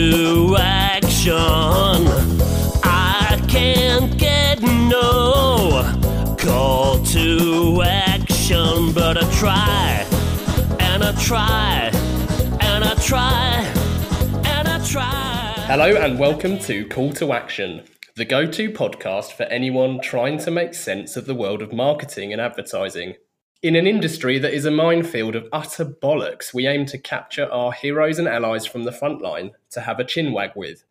to action. I can't get no call to action, but I try, and I try, and I try, and I try. Hello and welcome to Call to Action, the go-to podcast for anyone trying to make sense of the world of marketing and advertising. In an industry that is a minefield of utter bollocks, we aim to capture our heroes and allies from the front line to have a chinwag with.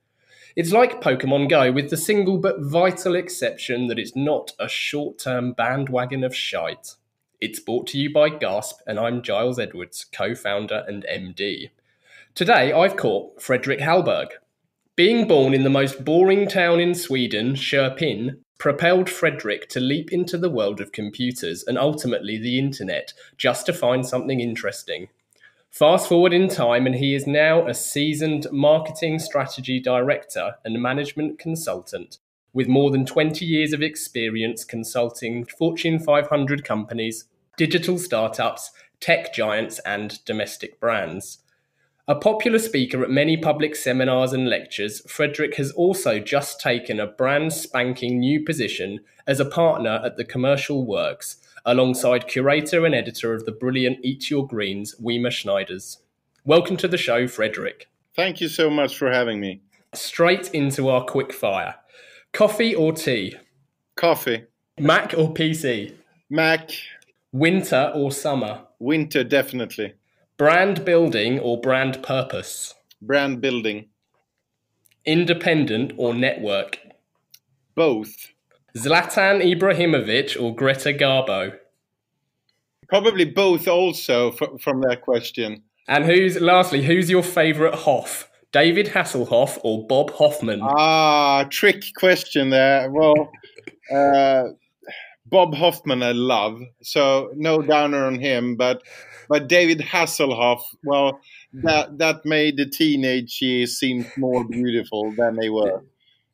It's like Pokemon Go, with the single but vital exception that it's not a short-term bandwagon of shite. It's brought to you by Gasp, and I'm Giles Edwards, co-founder and MD. Today I've caught Fredrik Hallberg. Being born in the most boring town in Sweden, Köping, propelled Fredrik to leap into the world of computers and ultimately the internet just to find something interesting. Fast forward in time and he is now a seasoned marketing strategy director and management consultant with more than 20 years of experience consulting Fortune 500 companies, digital startups, tech giants and domestic brands. A popular speaker at many public seminars and lectures, Fredrik has also just taken a brand spanking new position as a partner at the Commercial Works, alongside curator and editor of the brilliant Eat Your Greens, Wiemer Snijders. Welcome to the show, Fredrik. Thank you so much for having me. Straight into our quick fire. Coffee or tea? Coffee. Mac or PC? Mac. Winter or summer? Winter, definitely. Brand building or brand purpose? Brand building. Independent or network? Both. Zlatan Ibrahimovic or Greta Garbo? Probably both also from that question. And who's your favourite Hoff? David Hasselhoff or Bob Hoffman? Trick question there. Well, Bob Hoffman I love, so no downer on him, but David Hasselhoff, well, that made the teenage years seem more beautiful than they were.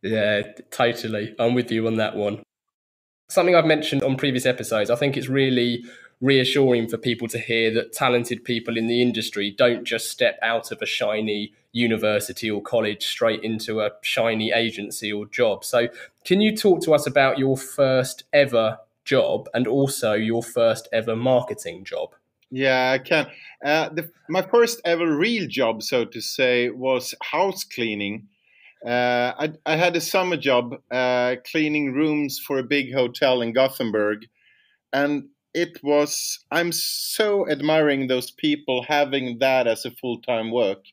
Yeah, totally. I'm with you on that one. Something I've mentioned on previous episodes, I think it's really reassuring for people to hear that talented people in the industry don't just step out of a shiny university or college straight into a shiny agency or job. So can you talk to us about your first ever job and also your first ever marketing job? Yeah, I can. My first ever real job, so to say, was house cleaning. I had a summer job cleaning rooms for a big hotel in Gothenburg. And I'm so admiring those people having that as a full-time work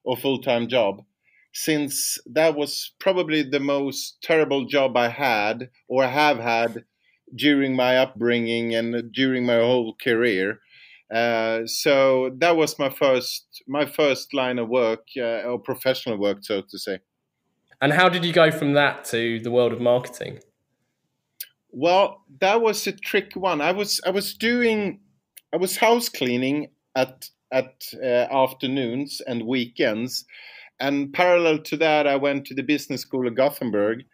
or full-time job, since that was probably the most terrible job I had or have had during my upbringing and during my whole career. So that was my first line of work, or professional work, so to say. And how did you go from that to the world of marketing? Well, that was a tricky one. I was house cleaning at afternoons and weekends, and parallel to that, I went to the business school of Gothenburg.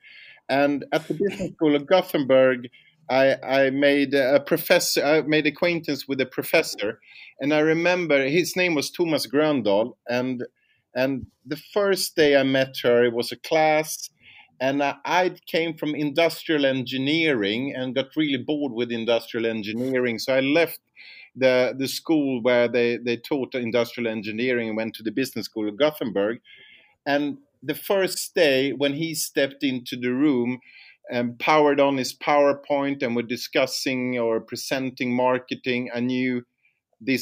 And at the business school of Gothenburg, I made acquaintance with a professor, and I remember his name was Thomas Gröndal, and the first day I met her, it was a class, and I came from industrial engineering and got really bored with industrial engineering, so I left the school where they taught industrial engineering and went to the business school of Gothenburg. And the first day when he stepped into the room and powered on his PowerPoint and were discussing or presenting marketing, I knew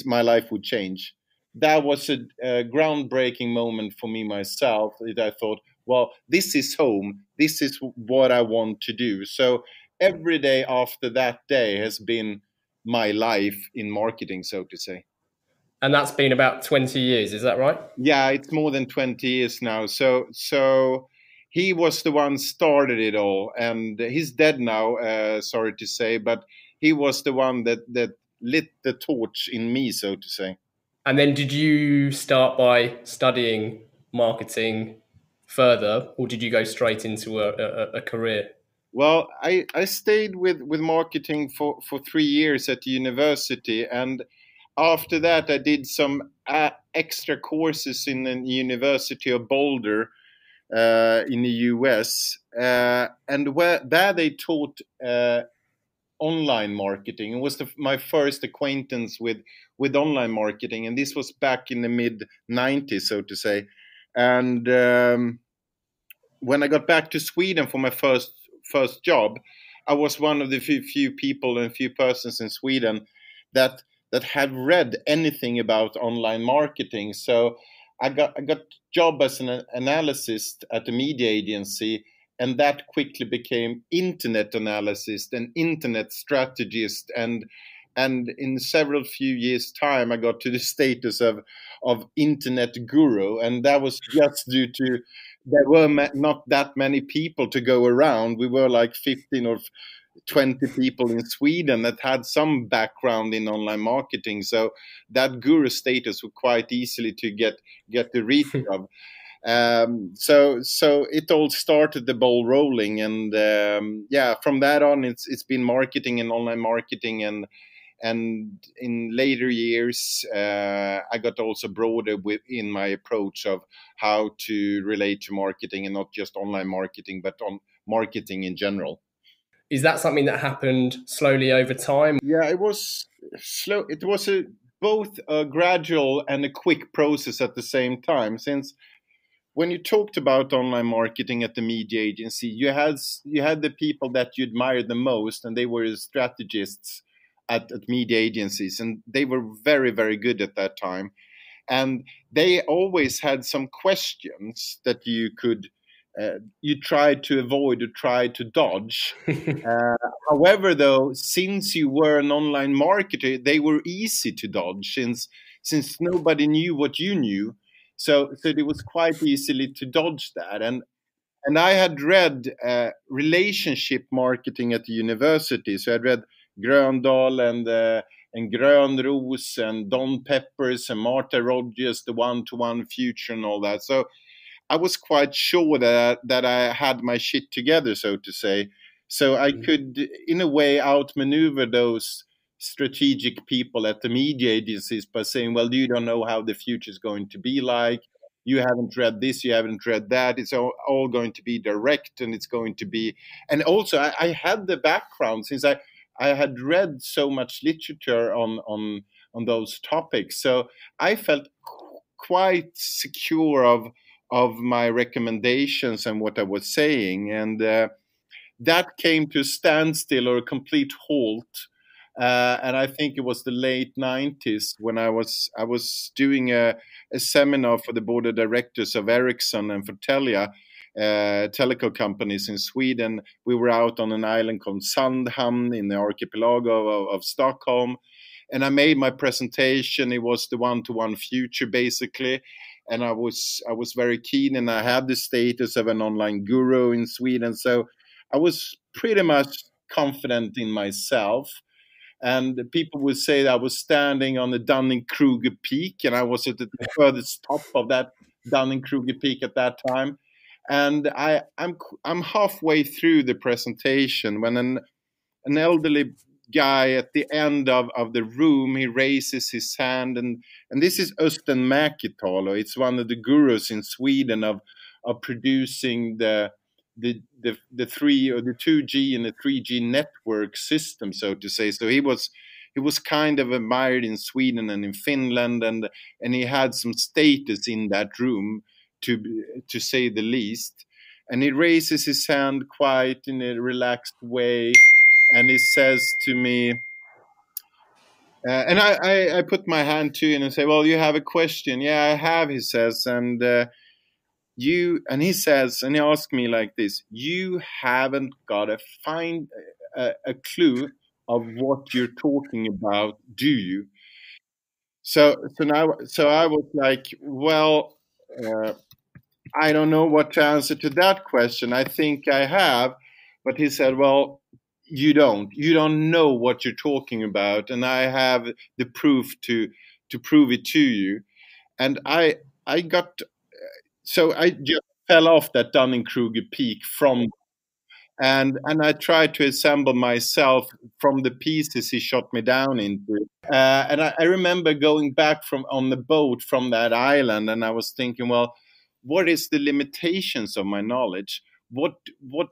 my life would change. That was a groundbreaking moment for me myself. I thought, well, this is home. This is what I want to do. So every day after that day has been my life in marketing, so to say. And that's been about 20 years, is that right? Yeah, it's more than 20 years now. So he was the one started it all, and he's dead now, sorry to say, but he was the one that lit the torch in me, so to say. And then did you start by studying marketing further, or did you go straight into a career? Well, I stayed with marketing for 3 years at the university, and after that, I did some extra courses in the University of Boulder in the US, and where there they taught online marketing. It was my first acquaintance with online marketing, and this was back in the mid '90s, so to say. And when I got back to Sweden for my first job, I was one of the few people and few persons in Sweden that had read anything about online marketing. So I got job as an analyst at a media agency, and that quickly became internet analyst and internet strategist, and in several few years time I got to the status of internet guru, and that was just due to there were not that many people to go around. We were like 15 or 20 people in Sweden that had some background in online marketing, so that guru status was quite easily to get the reach of. So it all started the ball rolling, and yeah, from that on, it's been marketing and online marketing, and in later years, I got also broader in my approach of how to relate to marketing, and not just online marketing, but on marketing in general. Is that something that happened slowly over time? Yeah, it was slow. It was both a gradual and a quick process at the same time. Since when you talked about online marketing at the media agency, you had the people that you admired the most, and they were strategists at media agencies, and they were very, very good at that time. And they always had some questions that you tried to avoid or tried to dodge. However, though, since you were an online marketer, they were easy to dodge since nobody knew what you knew. So it was quite easily to dodge that. And I had read relationship marketing at the university. So I read Gröndal and Grönros and Don Peppers and Martha Rogers, the one-to-one future and all that. So I was quite sure that I had my shit together, so to say. So I could, in a way, outmaneuver those strategic people at the media agencies by saying, well, you don't know how the future is going to be like. You haven't read this, you haven't read that. It's all going to be direct, and it's going to be. And also, I had the background since I had read so much literature on those topics. So I felt quite secure of my recommendations and what I was saying, and that came to a standstill or a complete halt. And I think it was the late '90s when I was doing a seminar for the board of directors of Ericsson and for Telia, telecom companies in Sweden. We were out on an island called Sandhamn in the archipelago of Stockholm, and I made my presentation. It was the one-to-one future, basically. And I was very keen, and I had the status of an online guru in Sweden. So I was pretty much confident in myself. And people would say that I was standing on the Dunning-Kruger peak, and I was at the furthest top of that Dunning-Kruger peak at that time. And I'm halfway through the presentation when an elderly guy at the end of the room, he raises his hand, and this is Östen Mäkitalo. It's one of the gurus in Sweden of producing the 3 or the 2G and the 3G network system, so to say. So he was kind of admired in Sweden and in Finland, and he had some status in that room, to say the least. And he raises his hand quite in a relaxed way, and he says to me, and I put my hand to him and say, well, you have a question? Yeah, I have, he says. And he says, and he asked me like this: you haven't got to find a clue of what you're talking about, do you? So I was like, well, I don't know what to answer to that question. I think I have. But he said, well, you don't know what you're talking about, and I have the proof to prove it to you. And I got, so I just fell off that Dunning-Kruger peak from and I tried to assemble myself from the pieces he shot me down into. And I remember going back from on the boat from that island, and I was thinking, well, what is the limitations of my knowledge? What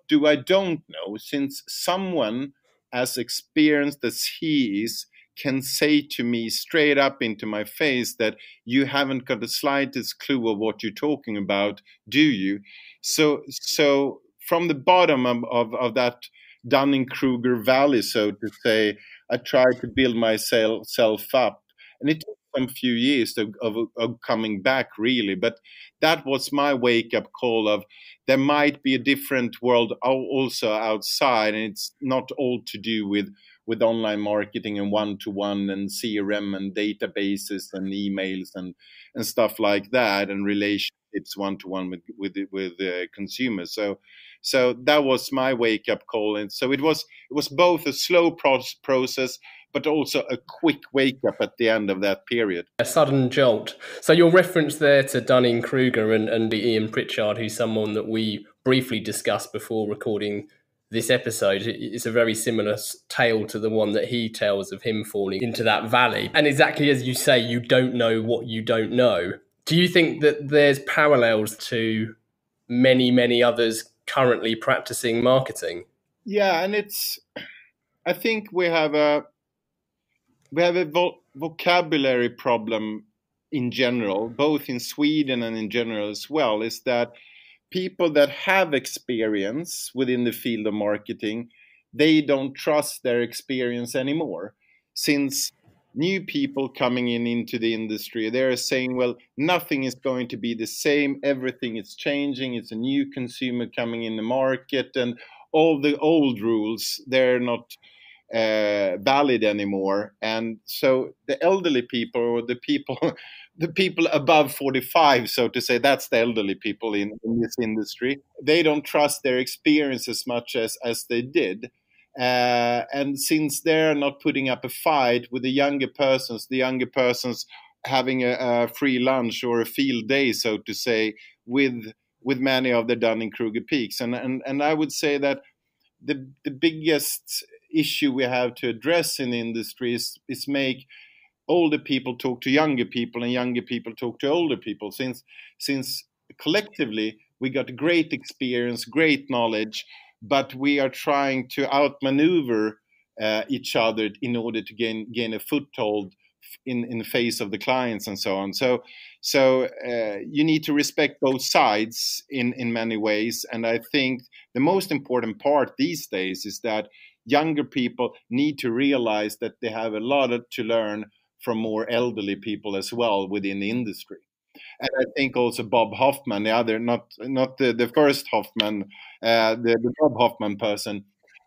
do I don't know? Since someone as experienced as he is can say to me straight up into my face that you haven't got the slightest clue of what you're talking about, do you? So from the bottom of that Dunning-Kruger valley, so to say, I tried to build myself up. And it took some few years of coming back, really. But that was my wake-up call of there might be a different world also outside, and it's not all to do with online marketing and one-to-one and CRM and databases and emails and stuff like that, and relationships one-to-one with consumers. So that was my wake-up call, and so it was both a slow process, but also a quick wake-up at the end of that period. A sudden jolt. So your reference there to Dunning-Kruger and Ian Pritchard, who's someone that we briefly discussed before recording this episode, it's a very similar tale to the one that he tells of him falling into that valley. And exactly as you say, you don't know what you don't know. Do you think that there's parallels to many, many others currently practicing marketing? Yeah, and I think we have a vocabulary problem in general, both in Sweden and in general as well, is that people that have experience within the field of marketing, they don't trust their experience anymore. Since new people coming into the industry, they're saying, well, nothing is going to be the same, everything is changing, it's a new consumer coming in the market, and all the old rules, they're not valid anymore. And so the elderly people, or the people above 45, so to say, that's the elderly people in this industry, they don't trust their experience as much as they did. And since they're not putting up a fight with the younger persons having a free lunch or a field day, so to say, with many of the Dunning-Kruger peaks. And I would say that the biggest issue we have to address in the industry is make older people talk to younger people and younger people talk to older people, since collectively we got great experience, great knowledge, but we are trying to outmaneuver each other in order to gain a foothold in the face of the clients and so on. So you need to respect both sides in many ways. And I think the most important part these days is that younger people need to realize that they have a lot to learn from more elderly people as well within the industry. And I think also Bob Hoffman, the other, not the first Hoffman, the Bob Hoffman person,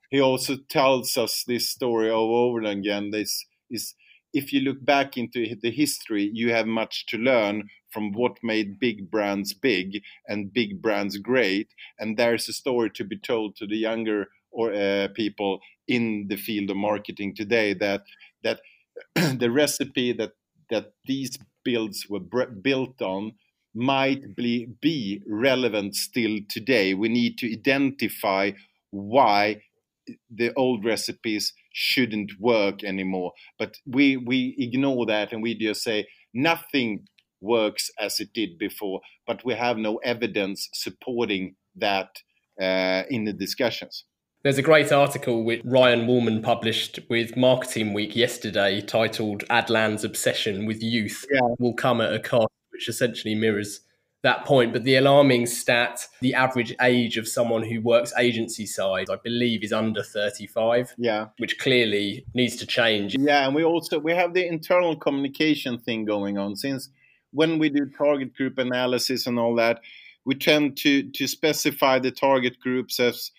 he also tells us this story over and again. This is, if you look back into the history, you have much to learn from what made big brands big and big brands great. And there's a story to be told to the younger people in the field of marketing today, that the recipe that these builds were built on might be relevant still today. We need to identify why the old recipes shouldn't work anymore. But we ignore that, and we just say nothing works as it did before, but we have no evidence supporting that in the discussions. There's a great article which Ryan Woolman published with Marketing Week yesterday titled Adlan's Obsession with Youth Will Come at a Cost, which essentially mirrors that point. But the alarming stat, the average age of someone who works agency side, I believe, is under 35, which clearly needs to change. Yeah, and we have the internal communication thing going on. Since when we do target group analysis and all that, we tend to specify the target groups as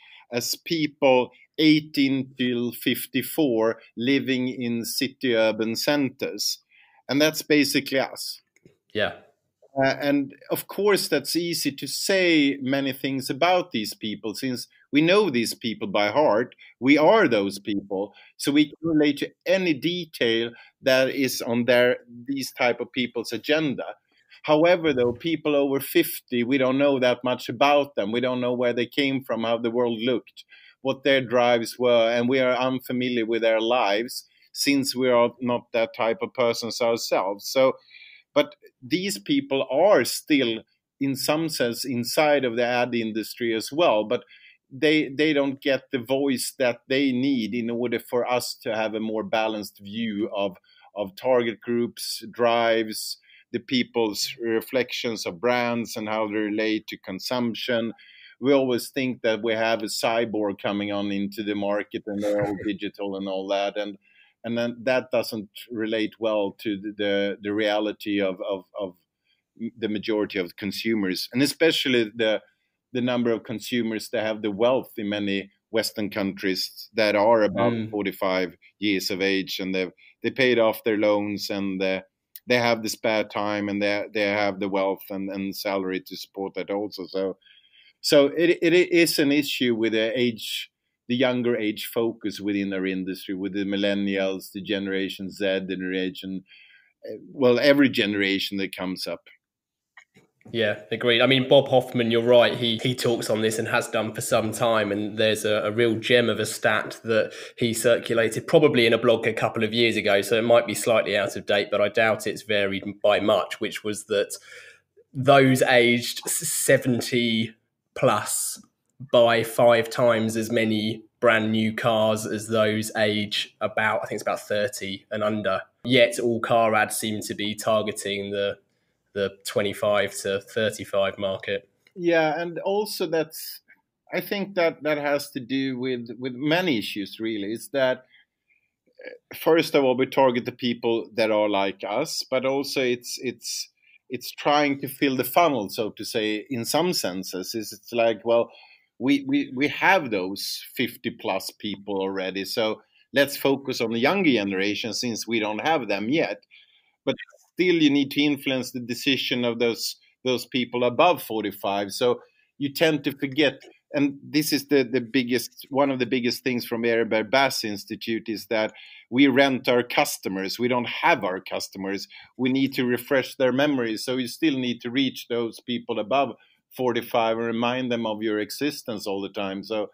people 18 till 54 living in city urban centers. And that's basically us. Yeah. And of course, that's easy to say many things about these people, since we know these people by heart. We are those people. So we can relate to any detail that is on these type of people's agenda. However, though, people over 50, we don't know that much about them. We don't know where they came from, how the world looked, what their drives were, and we are unfamiliar with their lives since we are not that type of persons ourselves. So, but these people are still, in some sense, inside of the ad industry as well, but they don't get the voice that they need in order for us to have a more balanced view of target groups, drives, the people's reflections of brands and how they relate to consumption. We always think that we have a cyborg coming on into the market and they're all digital and all that, and then that doesn't relate well to the reality of the majority of consumers, and especially the number of consumers that have the wealth in many Western countries that are about 45 years of age, and they paid off their loans, and they have the spare time, and they have the wealth and salary to support that also. So it is an issue with the younger age focus within our industry, with the millennials, the Generation Z generation, well, every generation that comes up. Yeah, agreed. I mean, Bob Hoffman, you're right. He talks on this and has done for some time. And there's a real gem of a stat that he circulated probably in a blog a couple of years ago. So it might be slightly out of date, but I doubt it's varied by much, which was that those aged 70 plus buy 5 times as many brand new cars as those age about, I think it's about 30 and under. Yet all car ads seem to be targeting the 25 to 35 market. Yeah, and also I think that has to do with many issues, really. Is that, first of all, we target the people that are like us, but also it's trying to fill the funnel, so to say, in some senses. It's like, well, we have those 50 plus people already, so let's focus on the younger generation since we don't have them yet. But still, you need to influence the decision of those people above 45. So you tend to forget, and this is one of the biggest things from Ehrenberg Bass Institute, is that we rent our customers. We don't have our customers. We need to refresh their memories. So you still need to reach those people above 45 and remind them of your existence all the time. So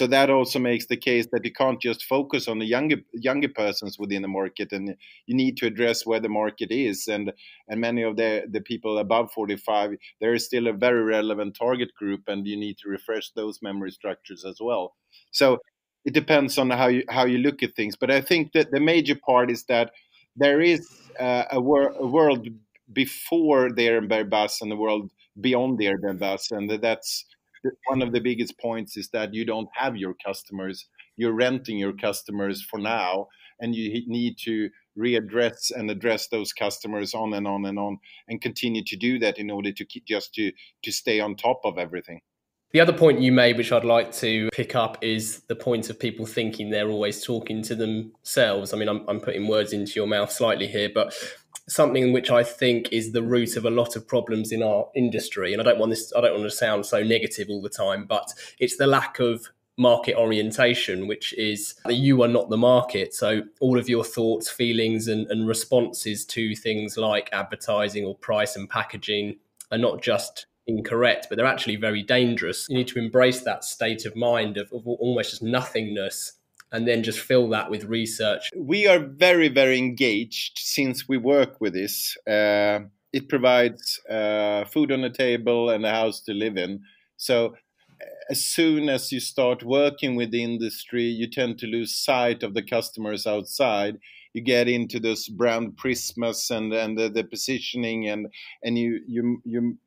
that also makes the case that you can't just focus on the younger persons within the market, and you need to address where the market is. And many of the people above 45, there is still a very relevant target group, and you need to refresh those memory structures as well. So it depends on how you look at things. But I think that the major part is that there is a world before the Ehrenberg Bass and the world beyond the Ehrenberg Bass, and that's one of the biggest points, is that you don't have your customers. You're renting your customers for now, and you need to readdress and address those customers on and on and on, and continue to do that in order to keep to stay on top of everything. The other point you made, which I'd like to pick up, is the point of people thinking they're always talking to themselves. I mean, I'm putting words into your mouth slightly here, but something which I think is the root of a lot of problems in our industry. And I don't want to sound so negative all the time, but it's the lack of market orientation, which is that you are not the market. So all of your thoughts, feelings and responses to things like advertising or price and packaging are not just incorrect, but they're actually very dangerous. You need to embrace that state of mind of almost just nothingness, and then just fill that with research. We are very, very engaged since we work with this. It provides food on the table and a house to live in. So as soon as you start working with the industry, you tend to lose sight of the customers outside. You get into this brand prismas and the positioning, and you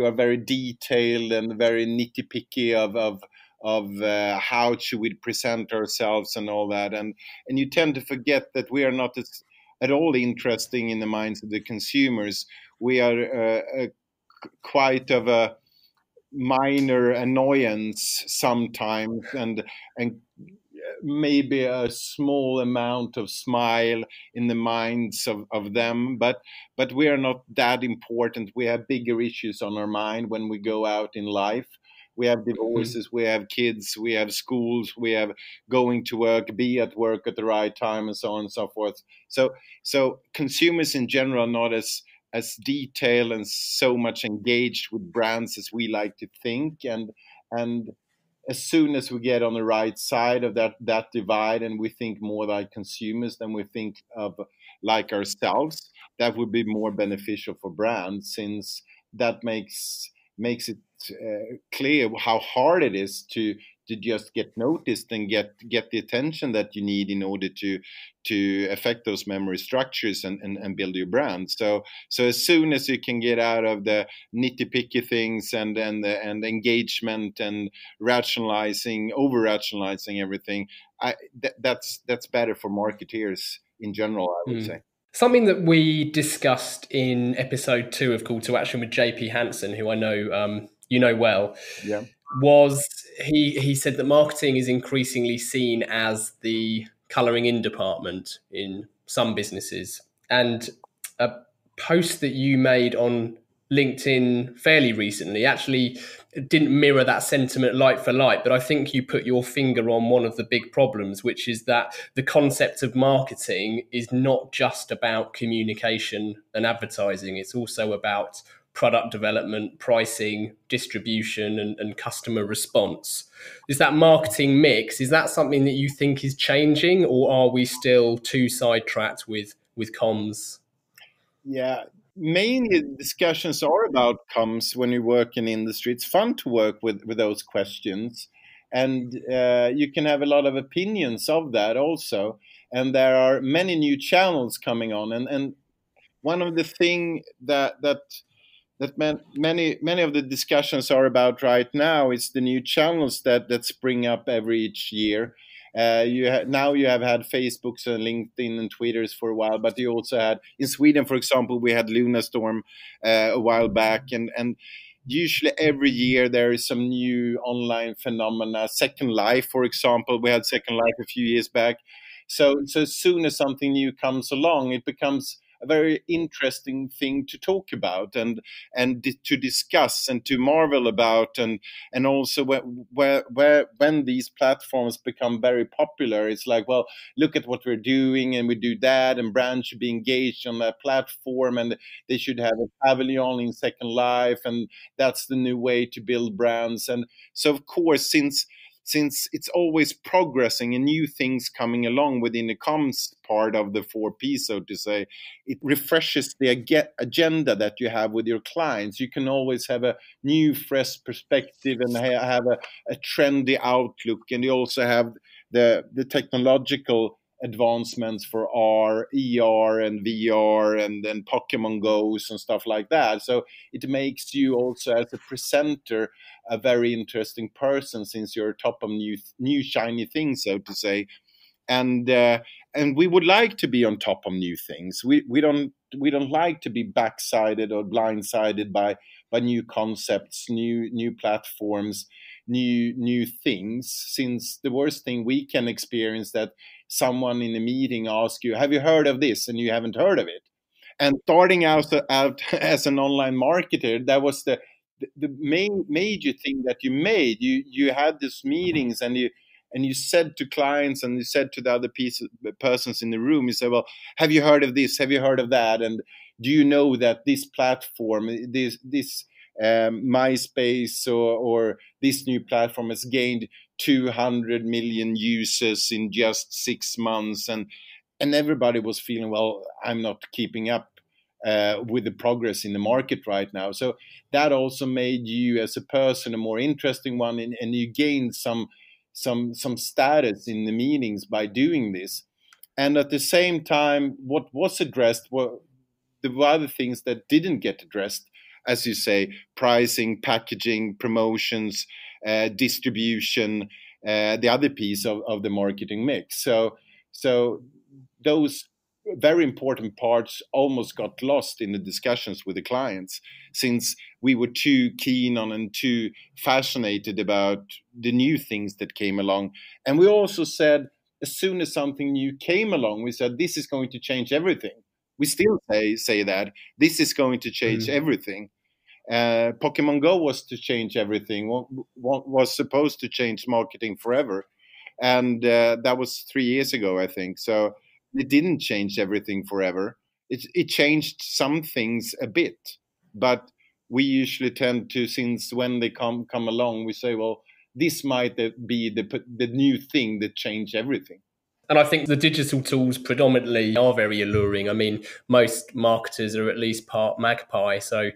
are very detailed and very nitty-picky of how should we present ourselves and all that, and you tend to forget that we are not at all interesting in the minds of the consumers. We are quite of a minor annoyance sometimes, and maybe a small amount of smile in the minds of them, but we are not that important. We have bigger issues on our mind when we go out in life. We have divorces, we have kids, we have schools, we have going to work, be at work at the right time, and so on and so forth. So consumers in general are not as as detailed and so much engaged with brands as we like to think, and as soon as we get on the right side of that divide and we think more like consumers than we think of like ourselves, that would be more beneficial for brands, since that makes it clear how hard it is to just get noticed and get the attention that you need in order to affect those memory structures and build your brand. So as soon as you can get out of the nitty picky things and engagement and over rationalizing everything, that's better for marketeers in general, I would say. Something that we discussed in episode 2 of Call to Action with JP Hansen, who I know you know well, Yeah. was he said that marketing is increasingly seen as the colouring in department in some businesses. And a post that you made on LinkedIn fairly recently actually didn't mirror that sentiment light for light, but I think you put your finger on one of the big problems, which is that the concept of marketing is not just about communication and advertising. It's also about product development, pricing, distribution, and customer response. Is that marketing mix, is that something that you think is changing, or are we still too sidetracked with comms? Yeah, mainly discussions are about comms when you work in industry. It's fun to work with those questions, and you can have a lot of opinions of that also. And there are many new channels coming on, and one of the thing that many of the discussions are about right now is the new channels that spring up each year. Now you have had Facebooks and LinkedIn and Twitters for a while, but you also had, in Sweden, for example, we had Lunarstorm a while back, and usually every year there is some new online phenomena. Second Life, for example, we had Second Life a few years back. So as soon as something new comes along, it becomes a very interesting thing to talk about and to discuss and to marvel about, and also when these platforms become very popular, it's like, well, look at what we're doing and we do that, and brands should be engaged on that platform, and they should have a pavilion in Second Life, and that's the new way to build brands. And so of course, since it's always progressing and new things coming along within the comms part of the 4P, so to say, it refreshes the agenda that you have with your clients. You can always have a new, fresh perspective and have a trendy outlook. And you also have the technological advancements for R, ER, and VR, and then Pokemon Go's and stuff like that. So it makes you also, as a presenter, a very interesting person, since you're top of new shiny things, so to say. And we would like to be on top of new things. We don't like to be backsided or blindsided by new concepts, new platforms, new things. Since the worst thing we can experience that someone in a meeting asks you, "Have you heard of this?" and you haven't heard of it. And starting out as an online marketer, that was the main major thing that you made. You had these meetings, and you said to clients, and you said to the other persons in the room, you said, "Well, have you heard of this? Have you heard of that? And do you know that this platform, this MySpace or this new platform has gained 200 million users in just 6 months?" And everybody was feeling, well, I'm not keeping up with the progress in the market right now. So that also made you as a person a more interesting one, and you gained some status in the meetings by doing this. And at the same time, what was addressed were the other things that didn't get addressed, as you say: pricing, packaging, promotions, distribution, the other piece of the marketing mix. So those very important parts almost got lost in the discussions with the clients, since we were too keen on and too fascinated about the new things that came along. And we also said, as soon as something new came along, we said, this is going to change everything. We still say that this is going to change everything. Pokemon Go was to change everything, was supposed to change marketing forever. And that was 3 years ago, I think. So it didn't change everything forever. it changed some things a bit, but we usually tend to, since when they come along, we say, well, this might be the new thing that changed everything. And I think the digital tools predominantly are very alluring. I mean, most marketers are at least part magpie, so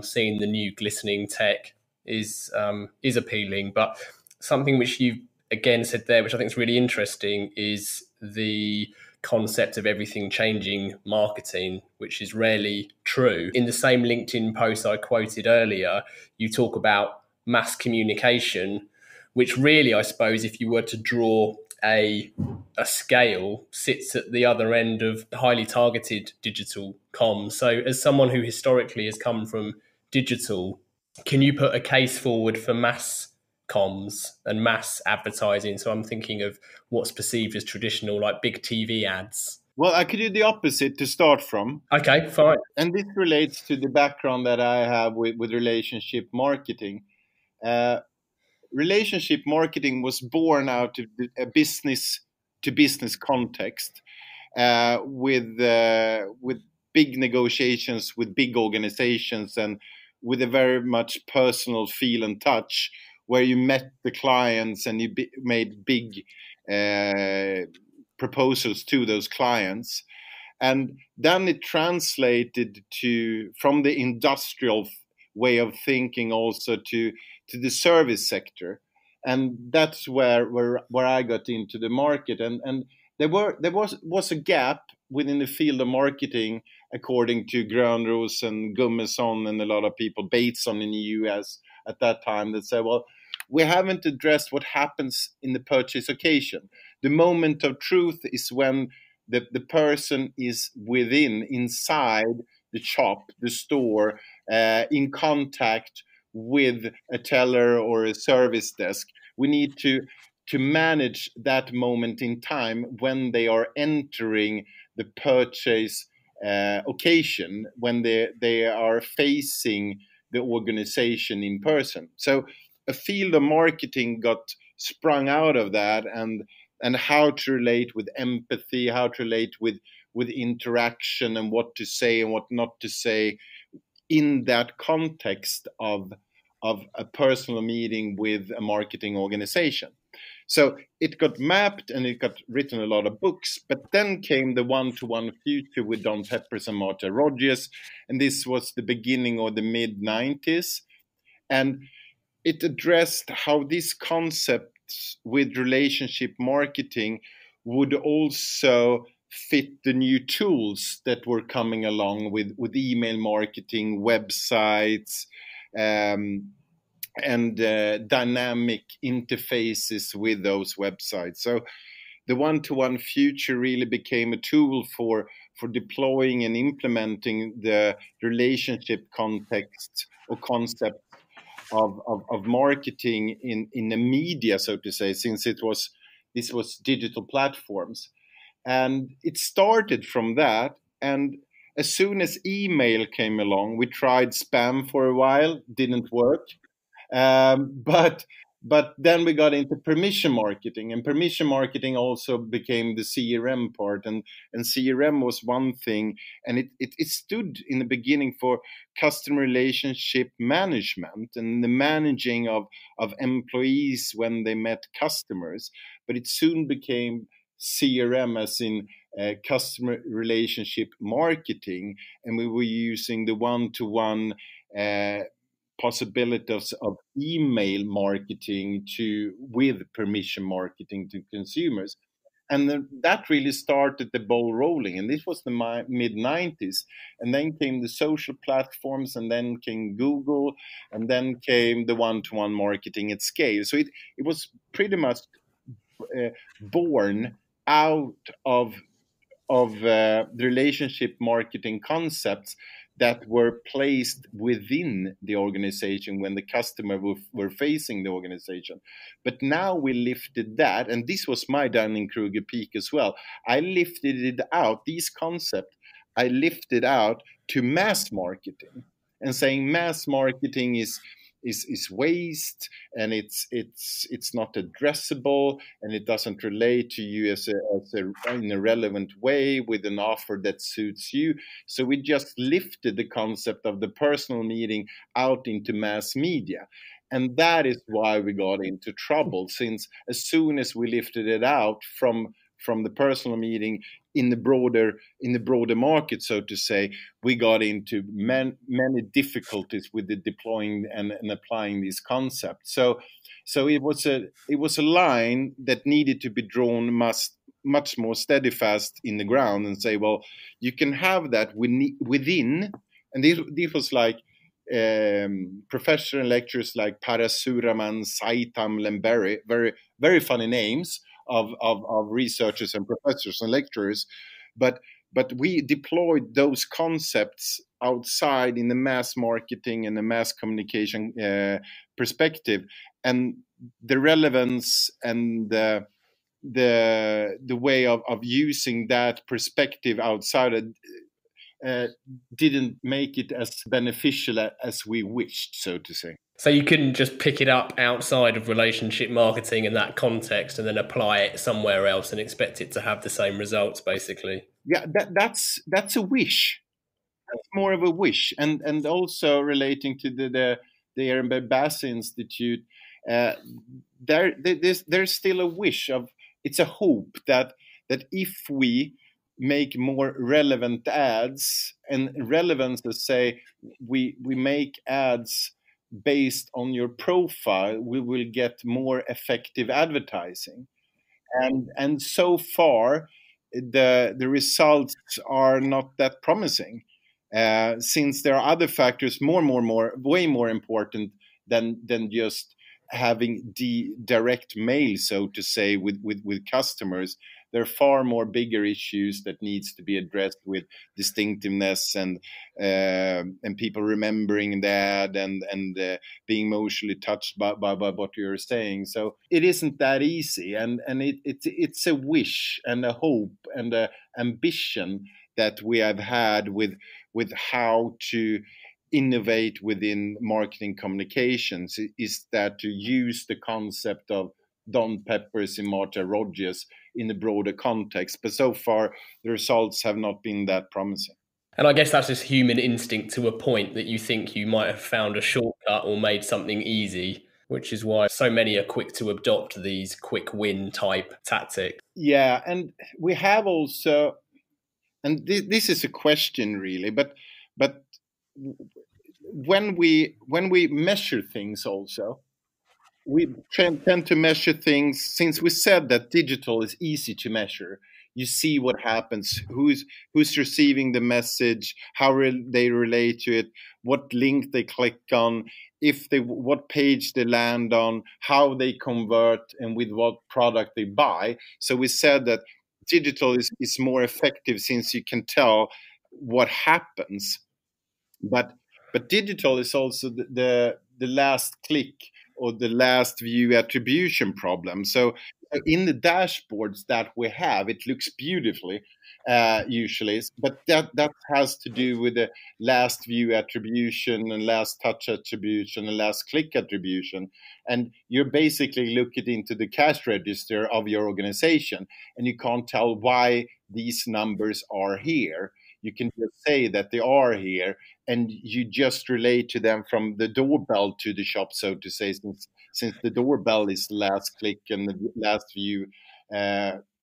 seeing the new glistening tech is appealing. But something which you again said there, which I think is really interesting, is the concept of everything changing marketing, which is rarely true. In the same LinkedIn post I quoted earlier, you talk about mass communication, which really, I suppose, if you were to draw a scale, sits at the other end of highly targeted digital comms. So as someone who historically has come from digital, can you put a case forward for mass comms and mass advertising? So I'm thinking of what's perceived as traditional, like big TV ads. Well, I could do the opposite to start from. Okay, fine. And this relates to the background that I have with relationship marketing. Relationship marketing was born out of a business to business context, with big negotiations with big organizations, and with a very much personal feel and touch, where you met the clients and you made big proposals to those clients. And then it translated from the industrial way of thinking also to the service sector. And that's where I got into the market. And there was a gap within the field of marketing, according to Grönros and Gummeson and a lot of people, Bateson in the US at that time, that said, well, we haven't addressed what happens in the purchase occasion. The moment of truth is when the person is inside the shop, the store, in contact with a teller or a service desk. We need to manage that moment in time when they are entering the purchase occasion, when they are facing the organization in person. So a field of marketing got sprung out of that, and how to relate with empathy, how to relate with interaction, and what to say and what not to say in that context of a personal meeting with a marketing organization. So it got mapped and it got written a lot of books, but then came the one-to-one future with Don Peppers and Martha Rogers, and this was the beginning of the mid-90s. And it addressed how these concepts with relationship marketing would also fit the new tools that were coming along with email marketing, websites, and dynamic interfaces with those websites. So the one-to-one future really became a tool for deploying and implementing the relationship context or concept of marketing in the media, so to say, since this was digital platforms. And it started from that. And as soon as email came along, we tried spam for a while, didn't work. But then we got into permission marketing, and permission marketing also became the CRM part, and CRM was one thing, and it stood in the beginning for customer relationship management and the managing of employees when they met customers. But it soon became CRM, as in customer relationship marketing, and we were using the one-to-one possibilities of email marketing with permission marketing to consumers. And that really started the ball rolling. And this was the mid-90s. And then came the social platforms, and then came Google, and then came the one-to-one marketing at scale. So it was pretty much born out of the relationship marketing concepts that were placed within the organization when the customer were facing the organization. But now we lifted that, and this was my Dunning-Kruger peak as well. I lifted it out, these concepts, I lifted out to mass marketing, and saying mass marketing is is waste, and it's not addressable, and it doesn't relate to you in a relevant way with an offer that suits you. So we just lifted the concept of the personal meeting out into mass media. And that is why we got into trouble, since as soon as we lifted it out from the personal meeting in the broader market, so to say, we got into many difficulties with the deploying and applying these concepts. So it was a line that needed to be drawn much more steadfast in the ground, and say, well, you can have that within, and this was like professor and lecturers like Parasuraman, Saitam, Lemberi, very, very funny names of researchers and professors and lecturers, but we deployed those concepts outside in the mass marketing and the mass communication perspective, and the relevance and the way of using that perspective outside didn't make it as beneficial as we wished, so to say. So you couldn't just pick it up outside of relationship marketing in that context and then apply it somewhere else and expect it to have the same results, basically. Yeah, that's a wish. That's more of a wish, and also relating to the Ehrenberg Bass Institute, there's still a wish of, it's a hope that if we make more relevant ads, and relevance, let's say we make ads based on your profile, we will get more effective advertising. And so far, the results are not that promising, since there are other factors way more important than just having the direct mail, so to say, with customers. There are far more bigger issues that needs to be addressed, with distinctiveness and people remembering that and being emotionally touched by what you're saying. So it isn't that easy, and it's a wish and a hope and a ambition that we have had with how to innovate within marketing communications, is that to use the concept of Don Peppers and Martha Rogers in a broader context. But so far, the results have not been that promising. And I guess that's just human instinct to a point, that you think you might have found a shortcut or made something easy, which is why so many are quick to adopt these quick win type tactics. Yeah, and we have also, and this is a question really, but when we measure things also, we tend to measure things, since we said that digital is easy to measure. You see what happens, who's receiving the message, how they relate to it, what link they click on, what page they land on, how they convert, and with what product they buy. So we said that digital is more effective, since you can tell what happens. But digital is also the last click or the last view attribution problem. So in the dashboards that we have, it looks beautifully usually, but that has to do with the last view attribution and last touch attribution and last click attribution. And you're basically looking into the cash register of your organization, and you can't tell why these numbers are here. You can just say that they are here, and you just relate to them from the doorbell to the shop, so to say, since the doorbell is the last click and the last view.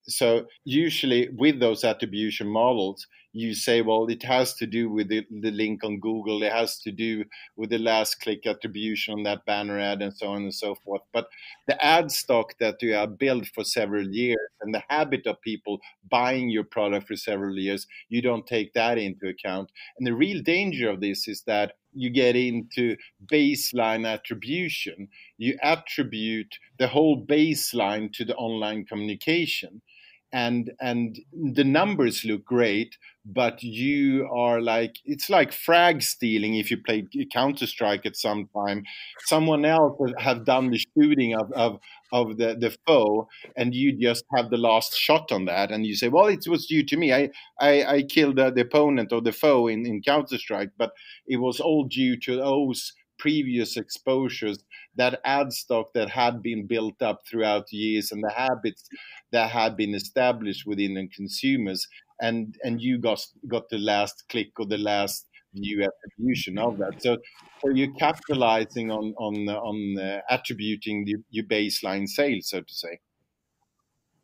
So usually with those attribution models, you say, well, it has to do with the link on Google, it has to do with the last click attribution on that banner ad, and so on and so forth. But the ad stock that you have built for several years and the habit of people buying your product for several years, you don't take that into account. And the real danger of this is that you get into baseline attribution. You attribute the whole baseline to the online communication. And the numbers look great, but you are like, it's like frag stealing. If you play Counter-Strike at some time, someone else have done the shooting of the foe, and you just have the last shot on that, and you say, well, it was due to me. I killed the opponent or the foe in Counter-Strike, but it was all due to those previous exposures, that ad stock that had been built up throughout the years, and the habits that had been established within the consumers, and you got the last click or the last view attribution of that. So you're capitalizing on attributing your baseline sales, so to say.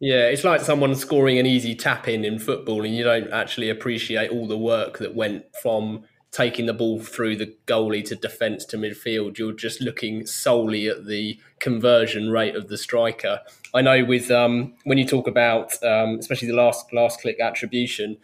Yeah, it's like someone scoring an easy tap in football, and you don't actually appreciate all the work that went from taking the ball through the goalie to defence to midfield. You're just looking solely at the conversion rate of the striker. I know with when you talk about especially the last click attribution,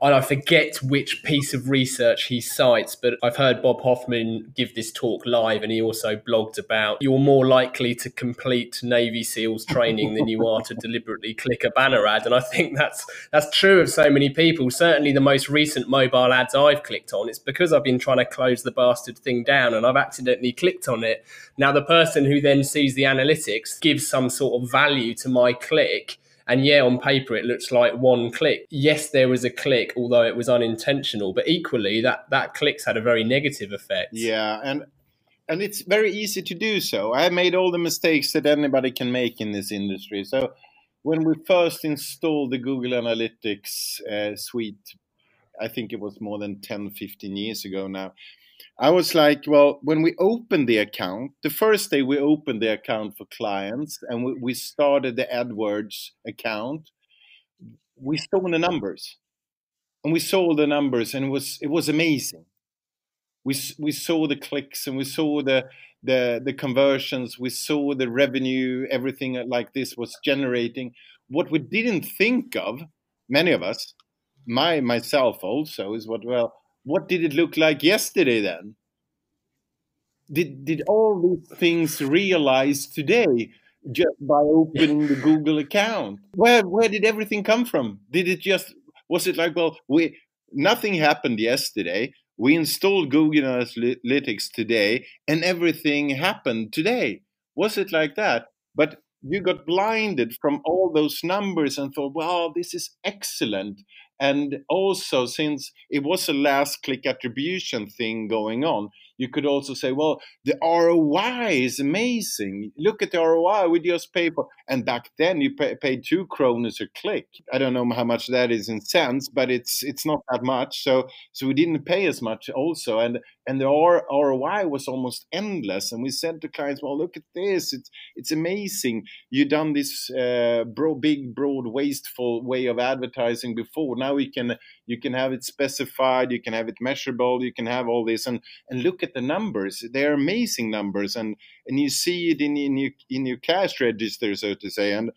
and I forget which piece of research he cites, but I've heard Bob Hoffman give this talk live, and he also blogged about you're more likely to complete Navy SEALs training than you are to deliberately click a banner ad. And I think that's true of so many people. Certainly the most recent mobile ads I've clicked on, it's because I've been trying to close the bastard thing down and I've accidentally clicked on it. Now the person who then sees the analytics gives some sort of value to my click. And yeah, on paper, it looks like one click. Yes, there was a click, although it was unintentional. But equally, that click's had a very negative effect. Yeah, and it's very easy to do so. I made all the mistakes that anybody can make in this industry. So when we first installed the Google Analytics suite, I think it was more than 10, 15 years ago now, I was like, well, when we opened the account, the first day we opened the account for clients and we started the AdWords account, we saw the numbers. And we saw the numbers, and it was amazing. We saw the clicks, and we saw the conversions, we saw the revenue, everything like this was generating. What we didn't think of, many of us, myself also, is what did it look like yesterday then? Did all these things realize today just by opening the Google account? Where did everything come from? Was it like, well, nothing happened yesterday. We installed Google Analytics today and everything happened today. Was it like that? But you got blinded from all those numbers and thought, wow, this is excellent. And also, since it was a last click attribution thing going on, you could also say, well, the ROI is amazing. Look at the ROI we just paid for. And back then you paid 2 kronor a click. I don't know how much that is in cents, but it's not that much. So we didn't pay as much also. And the ROI was almost endless. And we said to clients, well, look at this. It's amazing. You've done this big, broad, wasteful way of advertising before. Now you can have it specified, you can have it measurable, you can have all this, and look at the numbers. They're amazing numbers, and you see it in your cash register, so to say. And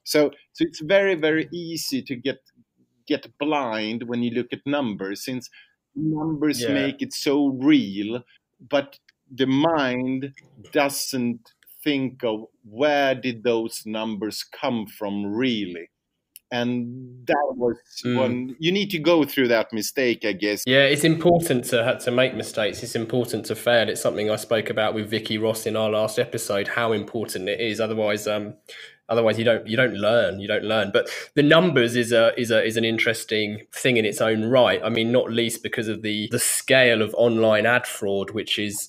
so it's very, very easy to get blind when you look at numbers, since numbers make it so real, but the mind doesn't think of where did those numbers come from really. And that was one, you need to go through that mistake, I guess. Yeah, it's important to make mistakes. It's important to fail. It's something I spoke about with Vicky Ross in our last episode, how important it is. Otherwise you don't learn. But the numbers is an interesting thing in its own right. I mean, not least because of the scale of online ad fraud, which is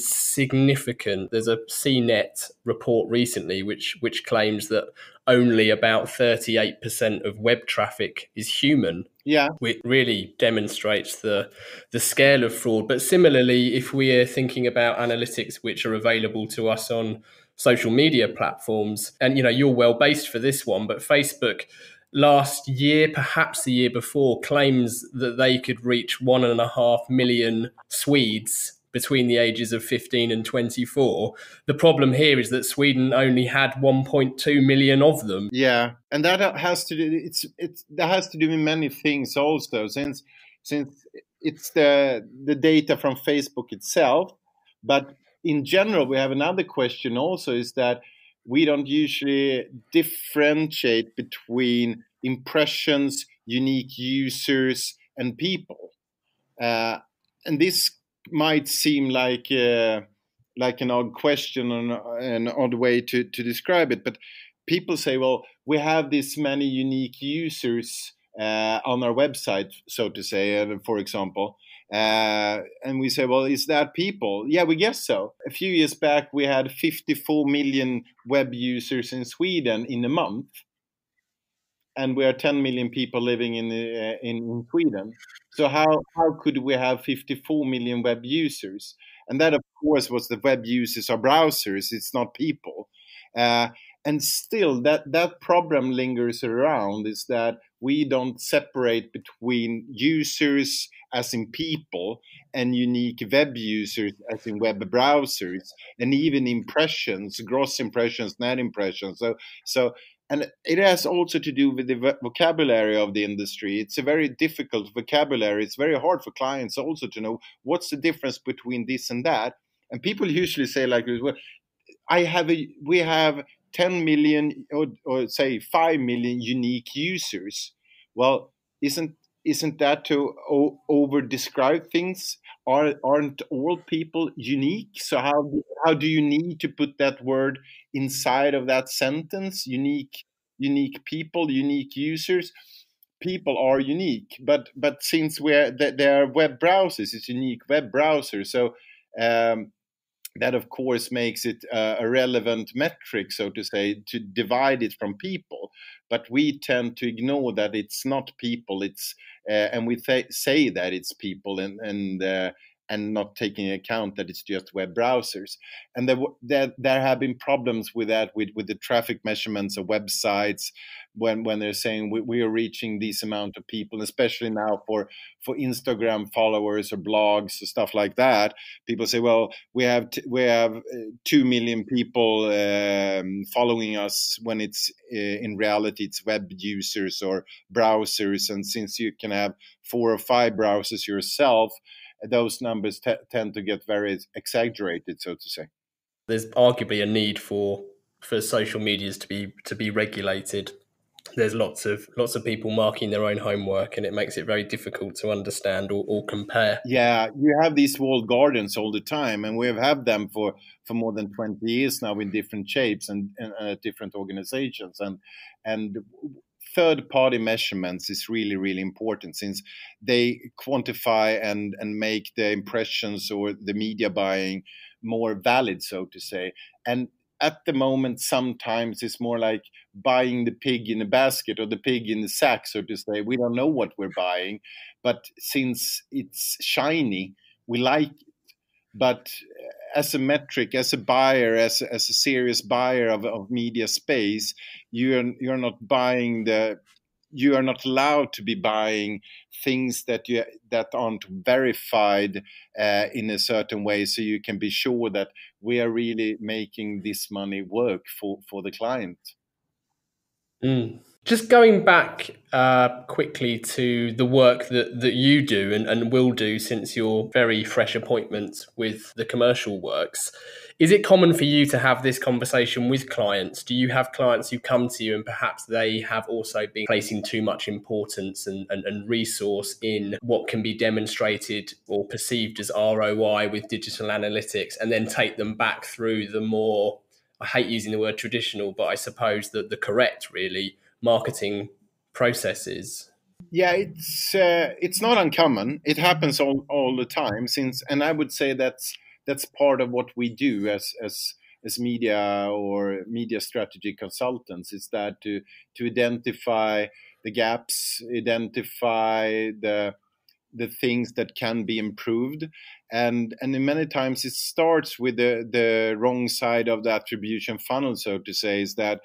significant. There's a CNET report recently which claims that only about 38% of web traffic is human. Yeah, Which really demonstrates the scale of fraud. But similarly, if we're thinking about analytics which are available to us on social media platforms, and you're well based for this one, but Facebook last year, perhaps the year before, claims that they could reach 1.5 million Swedes between the ages of 15 and 24. The problem here is that Sweden only had 1.2 million of them. Yeah, and that has to do that has to do with many things also, since it's the data from Facebook itself, but in general we have another question also, is that we don't usually differentiate between impressions, unique users, and people, and this might seem like an odd question and an odd way to describe it, but people say, well, we have this many unique users on our website, so to say, for example, And we say, well, is that people? Yeah, we guess so. A few years back, we had 54 million web users in Sweden in a month, and we are 10 million people living in Sweden. So how could we have 54 million web users? And that, of course, was the web users or browsers. It's not people. Uh, and still, that problem lingers around. Is that we don't separate between users as in people and unique web users as in web browsers, and even impressions, gross impressions, net impressions. So and it has also to do with the vocabulary of the industry. It's a very difficult vocabulary. It's very hard for clients also to know what's the difference between this and that. And people usually say like, well, we have 10 million or say 5 million unique users. Well, isn't that to over describe things? Aren't all people unique? So how do you need to put that word inside of that sentence? Unique people, unique users. People are unique, but since there are web browsers, it's unique web browser. So that of course makes it a relevant metric, so to say, to divide it from people. But we tend to ignore that it's not people. It's and we say that it's people, and not taking into account that it's just web browsers. And there have been problems with that, with the traffic measurements of websites, when they're saying we are reaching this amount of people, especially now for Instagram followers or blogs or stuff like that. People say, well, we have 2 million people following us, when it's in reality it's web users or browsers. And since you can have 4 or 5 browsers yourself, those numbers tend to get very exaggerated, so to say. There's arguably a need for social medias to be regulated. There's lots of people marking their own homework, and it makes it very difficult to understand or compare. Yeah, you have these walled gardens all the time, and we have had them for more than 20 years now in different shapes and different organizations. And third-party measurements is really, really important, since they quantify and make the impressions or the media buying more valid, so to say. And at the moment, sometimes it's more like buying the pig in a basket or the pig in the sack, so to say. We don't know what we're buying, but since it's shiny, we like it. But as a metric, as a buyer, as a serious buyer of media space, you're not buying you are not allowed to be buying things that aren't verified in a certain way, so you can be sure that we are really making this money work for the client. Just going back quickly to the work that you do and will do since your very fresh appointment with the commercial works, is it common for you to have this conversation with clients? Do you have clients who come to you and perhaps they have also been placing too much importance and resource in what can be demonstrated or perceived as ROI with digital analytics, and then take them back through the more, I hate using the word traditional, but I suppose that the correct, really, marketing processes? Yeah, it's not uncommon. It happens all the time. And I would say that's part of what we do as media or media strategy consultants, is that to identify the gaps, identify the things that can be improved, and in many times it starts with the wrong side of the attribution funnel, so to say, is that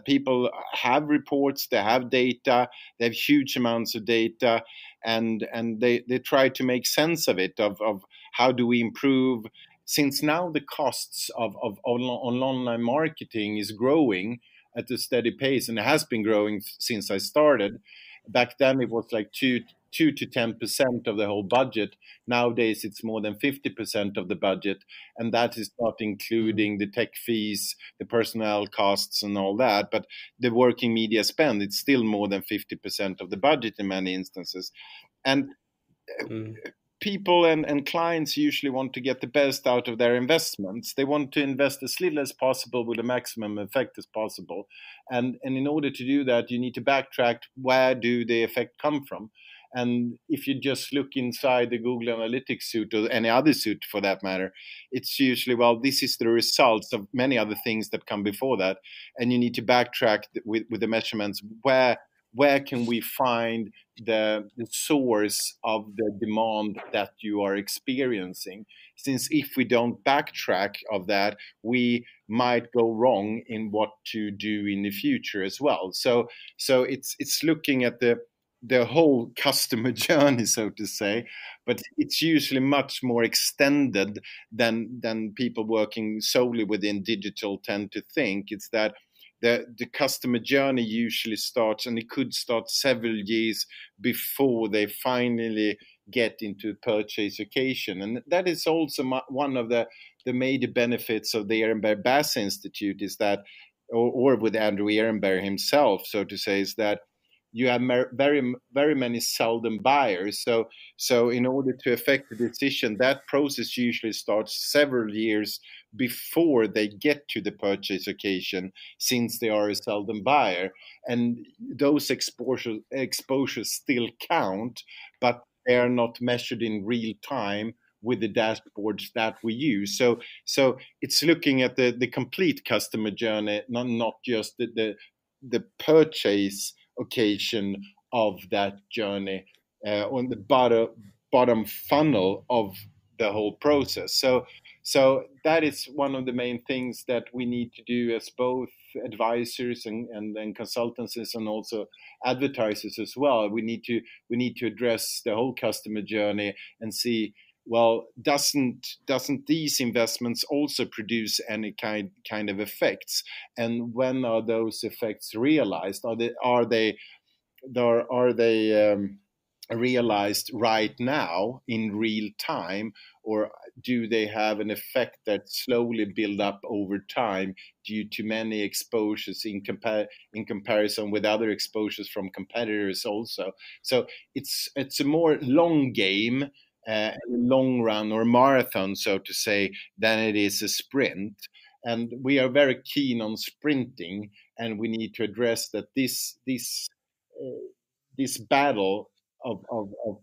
people have reports, they have data, they have huge amounts of data, and they try to make sense of it, of how do we improve, since now the costs of online marketing is growing at a steady pace, and it has been growing since I started. Back then it was like 2 to 10% of the whole budget. Nowadays it's more than 50% of the budget, and that is not including the tech fees, the personnel costs and all that. But the working media spend, it's still more than 50% of the budget in many instances. And people and clients usually want to get the best out of their investments. They want to invest as little as possible with the maximum effect as possible. And in order to do that, you need to backtrack, where do the effect come from? And if you just look inside the Google Analytics suite, or any other suite for that matter, it's usually, well, this is the results of many other things that come before that. And you need to backtrack with the measurements. Where can we find the source of the demand that you are experiencing? Since if we don't backtrack of that, we might go wrong in what to do in the future as well. So it's looking at the whole customer journey, so to say, but it's usually much more extended than people working solely within digital tend to think. It's that the customer journey usually starts, and it could start several years before they finally get into purchase occasion. And that is also one of the major benefits of the Ehrenberg Bass Institute, is that, or with Andrew Ehrenberg himself, so to say, is that you have very, very many seldom buyers. So in order to affect the decision, that process usually starts several years before they get to the purchase occasion, since they are a seldom buyer. And those exposures still count, but they are not measured in real time with the dashboards that we use. So it's looking at the complete customer journey, not just the purchase occasion of that journey, on the bottom funnel of the whole process. So that is one of the main things that we need to do as both advisors and consultancies, and also advertisers as well. We need to address the whole customer journey and see, well, doesn't these investments also produce any kind of effects? And when are those effects realized? Are they realized right now in real time, or do they have an effect that slowly build up over time due to many exposures in comparison with other exposures from competitors also? So it's a more long game, long run or marathon, so to say, than it is a sprint. And we are very keen on sprinting, and we need to address that this battle of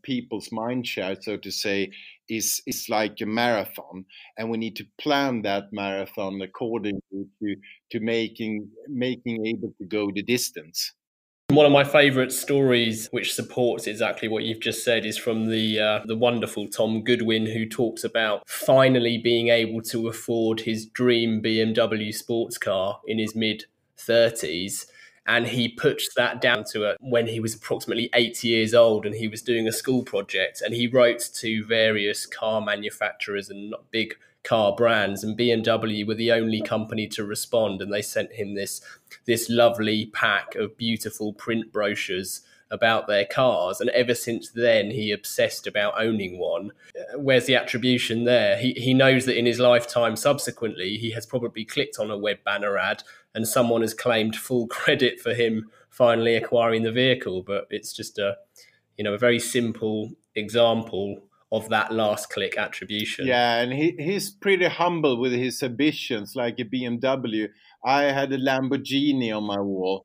people's mind share, so to say, is like a marathon, and we need to plan that marathon accordingly to making able to go the distance. One of my favourite stories, which supports exactly what you've just said, is from the wonderful Tom Goodwin, who talks about finally being able to afford his dream BMW sports car in his mid-30s. And he puts that down to when he was approximately 8 years old, and he was doing a school project, and he wrote to various car manufacturers and big car brands, and BMW were the only company to respond, and they sent him this lovely pack of beautiful print brochures about their cars. And ever since then, he obsessed about owning one. Where's the attribution there? He knows that in his lifetime subsequently, he has probably clicked on a web banner ad and someone has claimed full credit for him finally acquiring the vehicle. But it's just a very simple example of that last click attribution. Yeah, and he's pretty humble with his ambitions, like a BMW. I had a Lamborghini on my wall.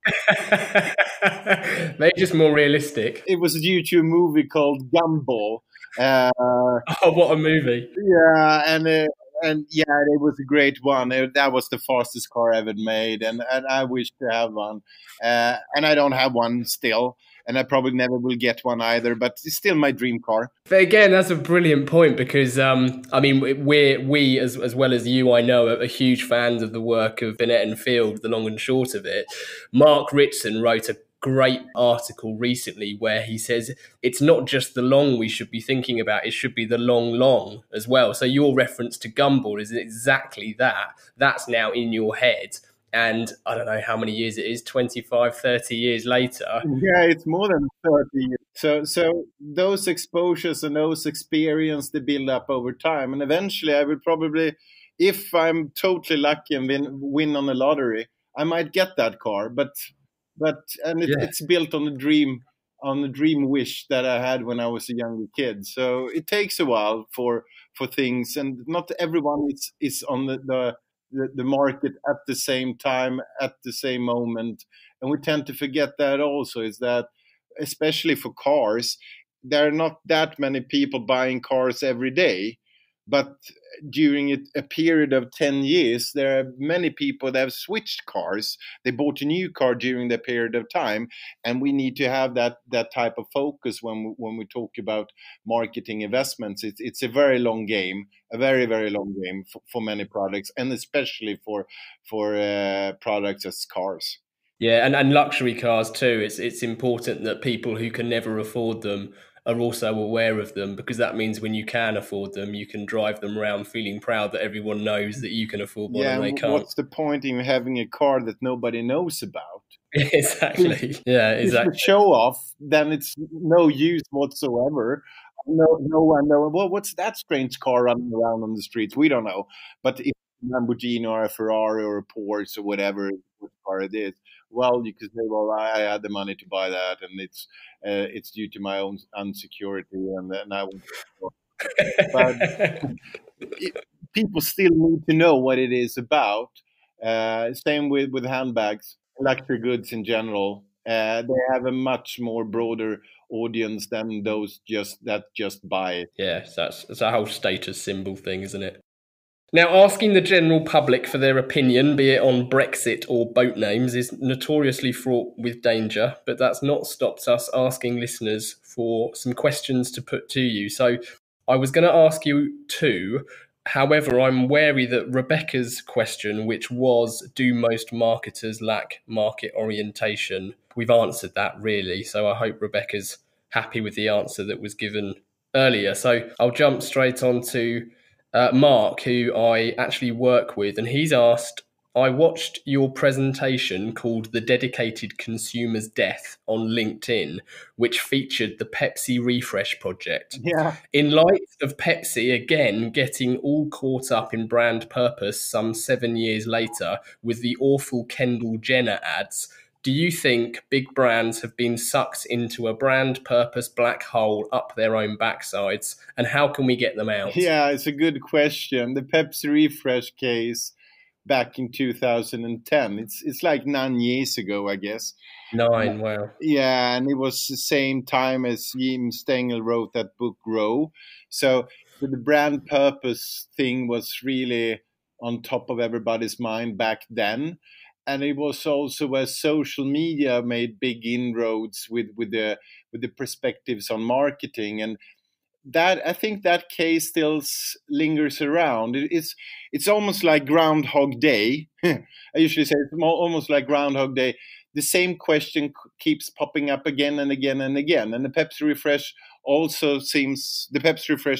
Maybe just more realistic. It was due to a movie called Gumball. Oh, what a movie! Yeah, and yeah, it was a great one. That was the fastest car ever made, and I wish to have one. And I don't have one still, and I probably never will get one either, but it's still my dream car. But again, that's a brilliant point, because we as well as you, I know, are huge fans of the work of Binet and Field, the long and short of it. Mark Ritson wrote a great article recently where he says it's not just the long we should be thinking about, it should be the long as well. So your reference to Gumball is exactly that. That's now in your head. And I don't know how many years it is, 25, 30 years later. Yeah, it's more than 30 years. So those exposures and those experience, they build up over time. And eventually I will probably, if I'm totally lucky and win on the lottery, I might get that car. But it's built on a dream wish that I had when I was a younger kid. So it takes a while for things, and not everyone is on the market at the same time, at the same moment. And we tend to forget that also, is that especially for cars, there are not that many people buying cars every day, but during a period of 10 years, there are many people that have switched cars. They bought a new car during that period of time, and we need to have that type of focus when we talk about marketing investments. It's a very long game, a very, very long game for many products, and especially for products as cars. Yeah, and luxury cars too. It's important that people who can never afford them are also aware of them, because that means when you can afford them, you can drive them around feeling proud that everyone knows that you can afford one Yeah, and they and can't. what's the point in having a car that nobody knows about? Exactly. Yeah, If exactly. you show off, then it's no use whatsoever. No one knows. Well, what's that strange car running around on the streets? We don't know. But if it's a Lamborghini or a Ferrari or a Porsche or whatever what car it is, well, you could say, well, I had the money to buy that, and it's due to my own insecurity, and I want. But it, people still need to know what it is about. Same with handbags, luxury goods in general. They have a much more broader audience than those just buy it. Yeah, so that's a whole status symbol thing, isn't it? Now, asking the general public for their opinion, be it on Brexit or boat names, is notoriously fraught with danger, but that's not stopped us asking listeners for some questions to put to you. So I was going to ask you two. However, I'm wary that Rebecca's question, which was, do most marketers lack market orientation? We've answered that really. So I hope Rebecca's happy with the answer that was given earlier. So I'll jump straight on to Mark, who I actually work with, and he's asked, I watched your presentation called The Dedicated Consumer's Death on LinkedIn, which featured the Pepsi Refresh project. Yeah, In light of Pepsi again getting all caught up in brand purpose some 7 years later with the awful Kendall Jenner ads, do you think big brands have been sucked into a brand purpose black hole up their own backsides? And how can we get them out? yeah, it's a good question. The Pepsi Refresh case back in 2010. It's like 9 years ago, I guess. 9, wow. Yeah, and it was the same time as Jim Stengel wrote that book Grow. So the brand purpose thing was really on top of everybody's mind back then. And it was also where social media made big inroads with the perspectives on marketing. And that, I think that case still lingers around. It's almost like Groundhog Day. I usually say it's almost like Groundhog Day. The same question keeps popping up again and again and again. And the Pepsi Refresh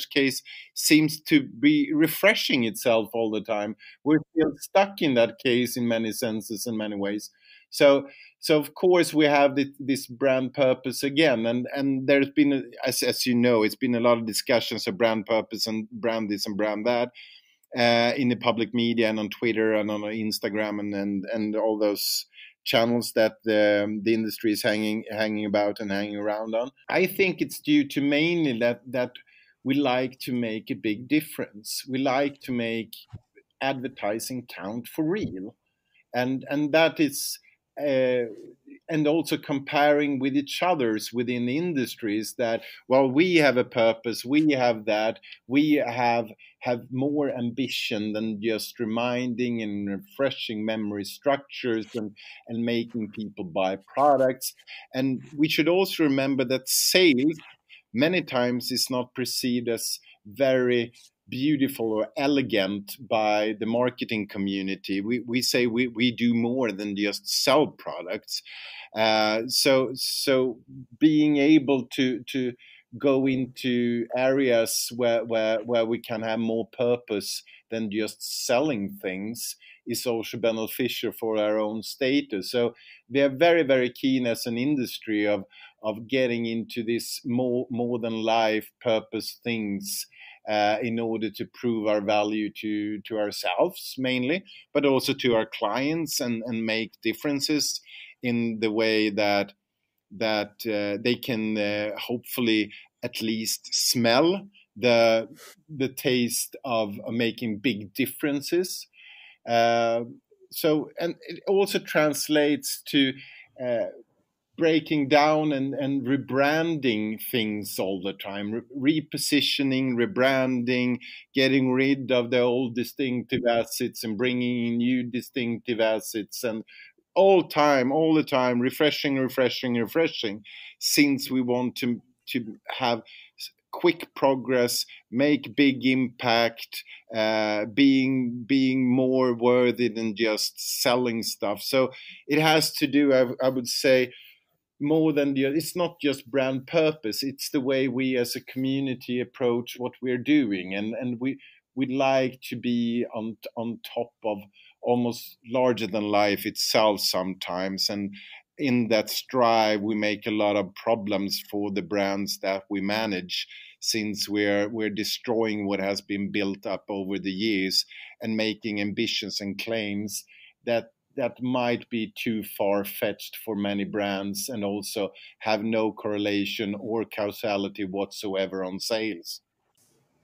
case seems to be refreshing itself all the time. We're still stuck in that case in many senses, in many ways. So of course we have this brand purpose again, and there's been, as you know, it's been a lot of discussions of brand purpose and brand this and brand that in the public media and on Twitter and on Instagram and all those channels that the industry is hanging about and hanging around on. I think it's due to mainly that we like to make a big difference. We like to make advertising count for real, and that is. And also comparing with each others within the industries that, well, we have a purpose, we have that, we have more ambition than just reminding and refreshing memory structures and making people buy products. And we should also remember that sales many times is not perceived as very beautiful or elegant by the marketing community. We say we do more than just sell products. So being able to go into areas where we can have more purpose than just selling things is also beneficial for our own status. So we are very, very keen as an industry of getting into this more than life purpose things in order to prove our value to ourselves mainly, but also to our clients and make differences in the way that they can hopefully at least smell the taste of making big differences. So, and it also translates to breaking down and rebranding things all the time, repositioning, rebranding, getting rid of the old distinctive assets and bringing in new distinctive assets, and all the time, refreshing, since we want to have quick progress, make big impact, being more worthy than just selling stuff. So it has to do, I would say, more than it's not just brand purpose, it's the way we as a community approach what we're doing, and we'd like to be on top of almost larger than life itself sometimes, and in that strive we make a lot of problems for the brands that we manage, since we're destroying what has been built up over the years and making ambitions and claims that might be too far-fetched for many brands, and also have no correlation or causality whatsoever on sales.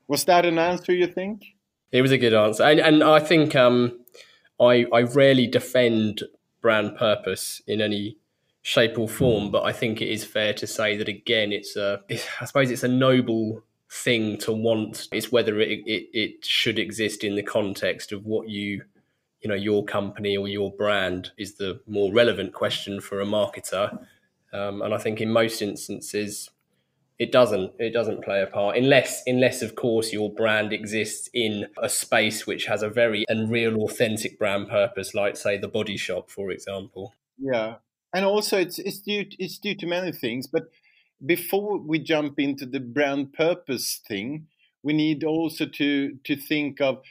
Was that an answer, you think? It was a good answer. And I think I rarely defend brand purpose in any shape or form, but I think it is fair to say that, again, I suppose it's a noble thing to want. It's whether it should exist in the context of what your company or your brand is the more relevant question for a marketer. And I think in most instances, it doesn't play a part, unless of course your brand exists in a space which has a very and real authentic brand purpose, like say the Body Shop, for example. Yeah, and also it's due to many things. But before we jump into the brand purpose thing, we need also to think of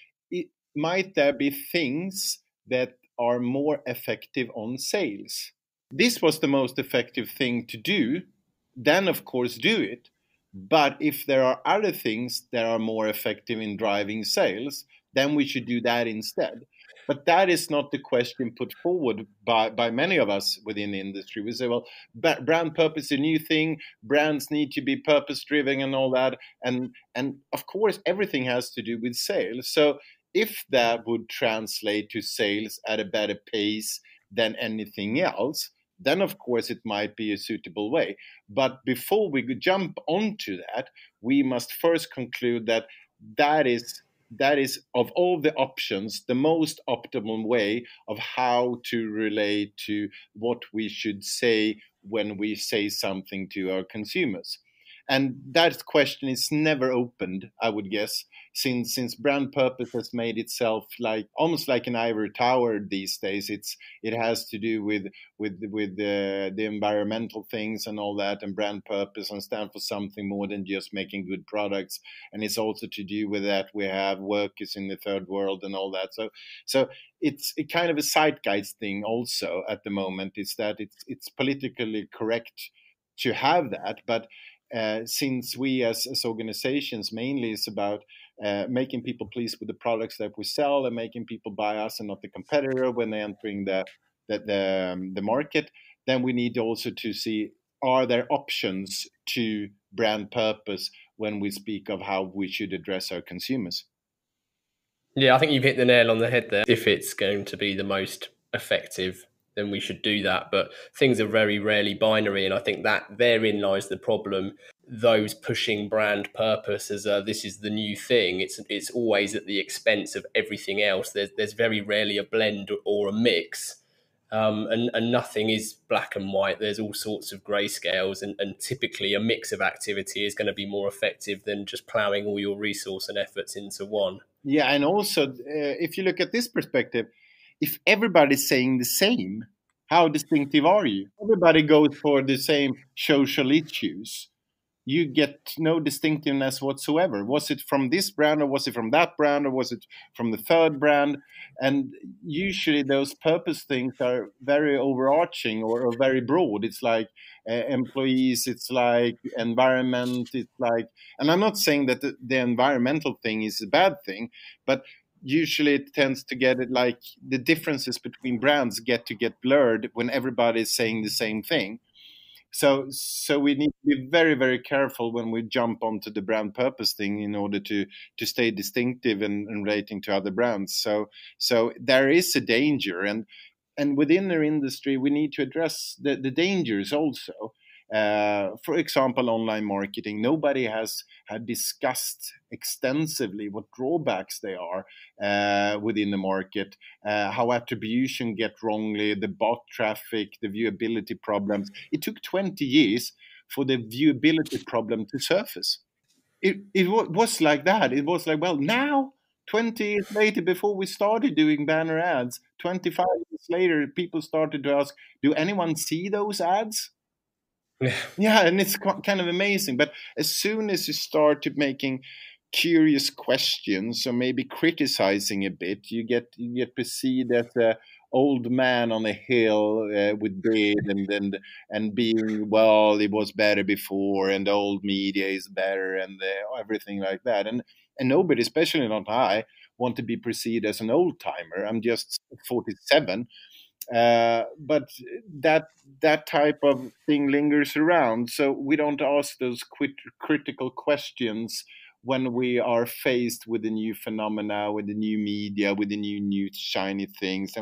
might there be things that are more effective on sales? This was the most effective thing to do, then of course do it. But if there are other things that are more effective in driving sales, then we should do that instead. But that is not the question put forward by many of us within the industry. We say, well, brand purpose is a new thing. Brands need to be purpose-driven and all that. And of course, everything has to do with sales. So if that would translate to sales at a better pace than anything else, then of course it might be a suitable way. But before we jump onto that, we must first conclude that is of all the options the most optimal way of how to relate to what we should say when we say something to our consumers. And that question is never opened, I would guess, since brand purpose has made itself almost like an ivory tower these days. It has to do with the environmental things and all that, and brand purpose, and stand for something more than just making good products. And it's also to do with that we have workers in the third world and all that. So it's a kind of a zeitgeist thing also at the moment. Is that it's politically correct to have that, but since we as organizations mainly is about making people pleased with the products that we sell and making people buy us and not the competitor when they're entering the market, then we need also to see, are there options to brand purpose when we speak of how we should address our consumers? Yeah, I think you've hit the nail on the head there. If it's going to be the most effective, then we should do that. But things are very rarely binary, and I think that therein lies the problem. Those pushing brand purpose as this is the new thing, it's always at the expense of everything else. There's very rarely a blend or a mix, and nothing is black and white. There's all sorts of grayscales, and typically a mix of activity is going to be more effective than just ploughing all your resource and efforts into one. Yeah, and also if you look at this perspective, if everybody's saying the same, how distinctive are you? Everybody goes for the same social issues. You get no distinctiveness whatsoever. Was it from this brand, or was it from that brand, or was it from the third brand? And usually those purpose things are very overarching or very broad. It's like employees, it's like environment, it's like, and I'm not saying that the environmental thing is a bad thing, but usually it tends to get it like the differences between brands get blurred when everybody is saying the same thing. So we need to be very, very careful when we jump onto the brand purpose thing in order to stay distinctive and relating to other brands. So there is a danger, and and within our industry, we need to address the dangers also. For example, online marketing. Nobody has had discussed extensively what drawbacks they are within the market, how attribution get wrongly, the bot traffic, the viewability problems. It took 20 years for the viewability problem to surface. It was like that. It was like, well, now 20 years later, before we started doing banner ads, 25 years later, people started to ask, do anyone see those ads? Yeah, and it's kind of amazing. But as soon as you start to making curious questions or maybe criticizing a bit, you get perceived as a old man on a hill with beard and being, well, it was better before, and old media is better, and everything like that. And nobody, especially not I, want to be perceived as an old timer. I'm just 47. But that type of thing lingers around. So we don't ask those critical questions when we are faced with the new phenomena, with the new media, with the new shiny things.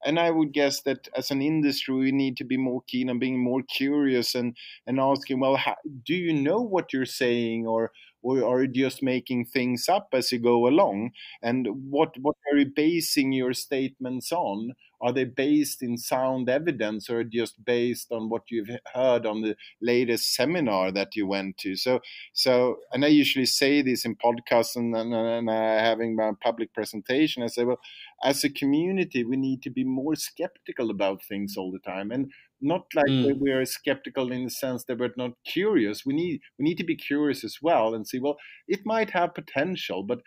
And I would guess that as an industry, we need to be more keen on being more curious and asking, well, do you know what you're saying, or are you just making things up as you go along? And what are you basing your statements on? Are they based in sound evidence, or just based on what you've heard on the latest seminar that you went to? So, and I usually say this in podcasts and having my public presentation. I say, well, as a community, we need to be more skeptical about things all the time, and not like we are skeptical in the sense that we're not curious. We need to be curious as well and see, well, it might have potential, but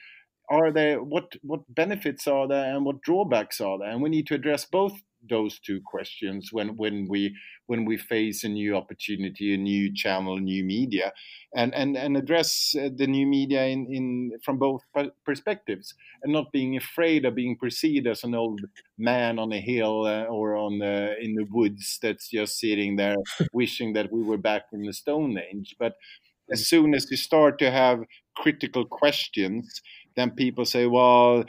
are there, what benefits are there and what drawbacks are there? And we need to address both those two questions when we face a new opportunity, a new channel, new media, and address the new media in from both perspectives, and not being afraid of being perceived as an old man on a hill or in the woods that's just sitting there wishing that we were back in the Stone Age. But as soon as you start to have critical questions, then people say, well,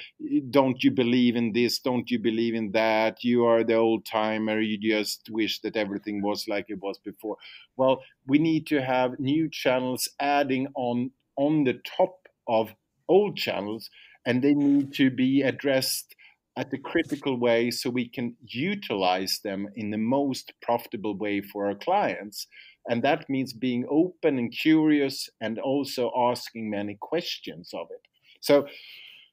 don't you believe in this? Don't you believe in that? You are the old timer. You just wish that everything was like it was before. Well, we need to have new channels adding on the top of old channels, and they need to be addressed at the critical way so we can utilize them in the most profitable way for our clients. And that means being open and curious, and also asking many questions of it.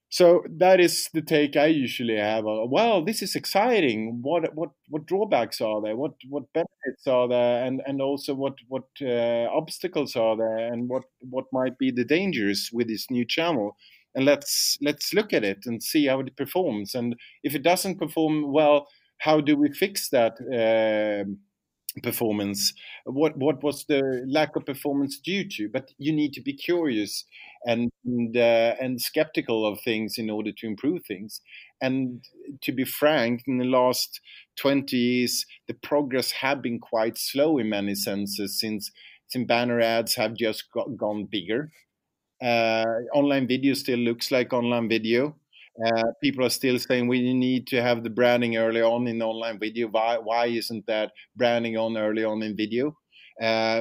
So that is the take I usually have. Well, this is exciting. What drawbacks are there? What benefits are there? And also what obstacles are there? And what might be the dangers with this new channel? And let's look at it and see how it performs. And if it doesn't perform well, how do we fix that performance? What was the lack of performance due to? But you need to be curious and skeptical of things in order to improve things. And to be frank, in the last 20 years, the progress have been quite slow in many senses, since banner ads have just gone bigger. Online video still looks like online video. People are still saying we need to have the branding early on in online video. Why isn't that branding on early on in video?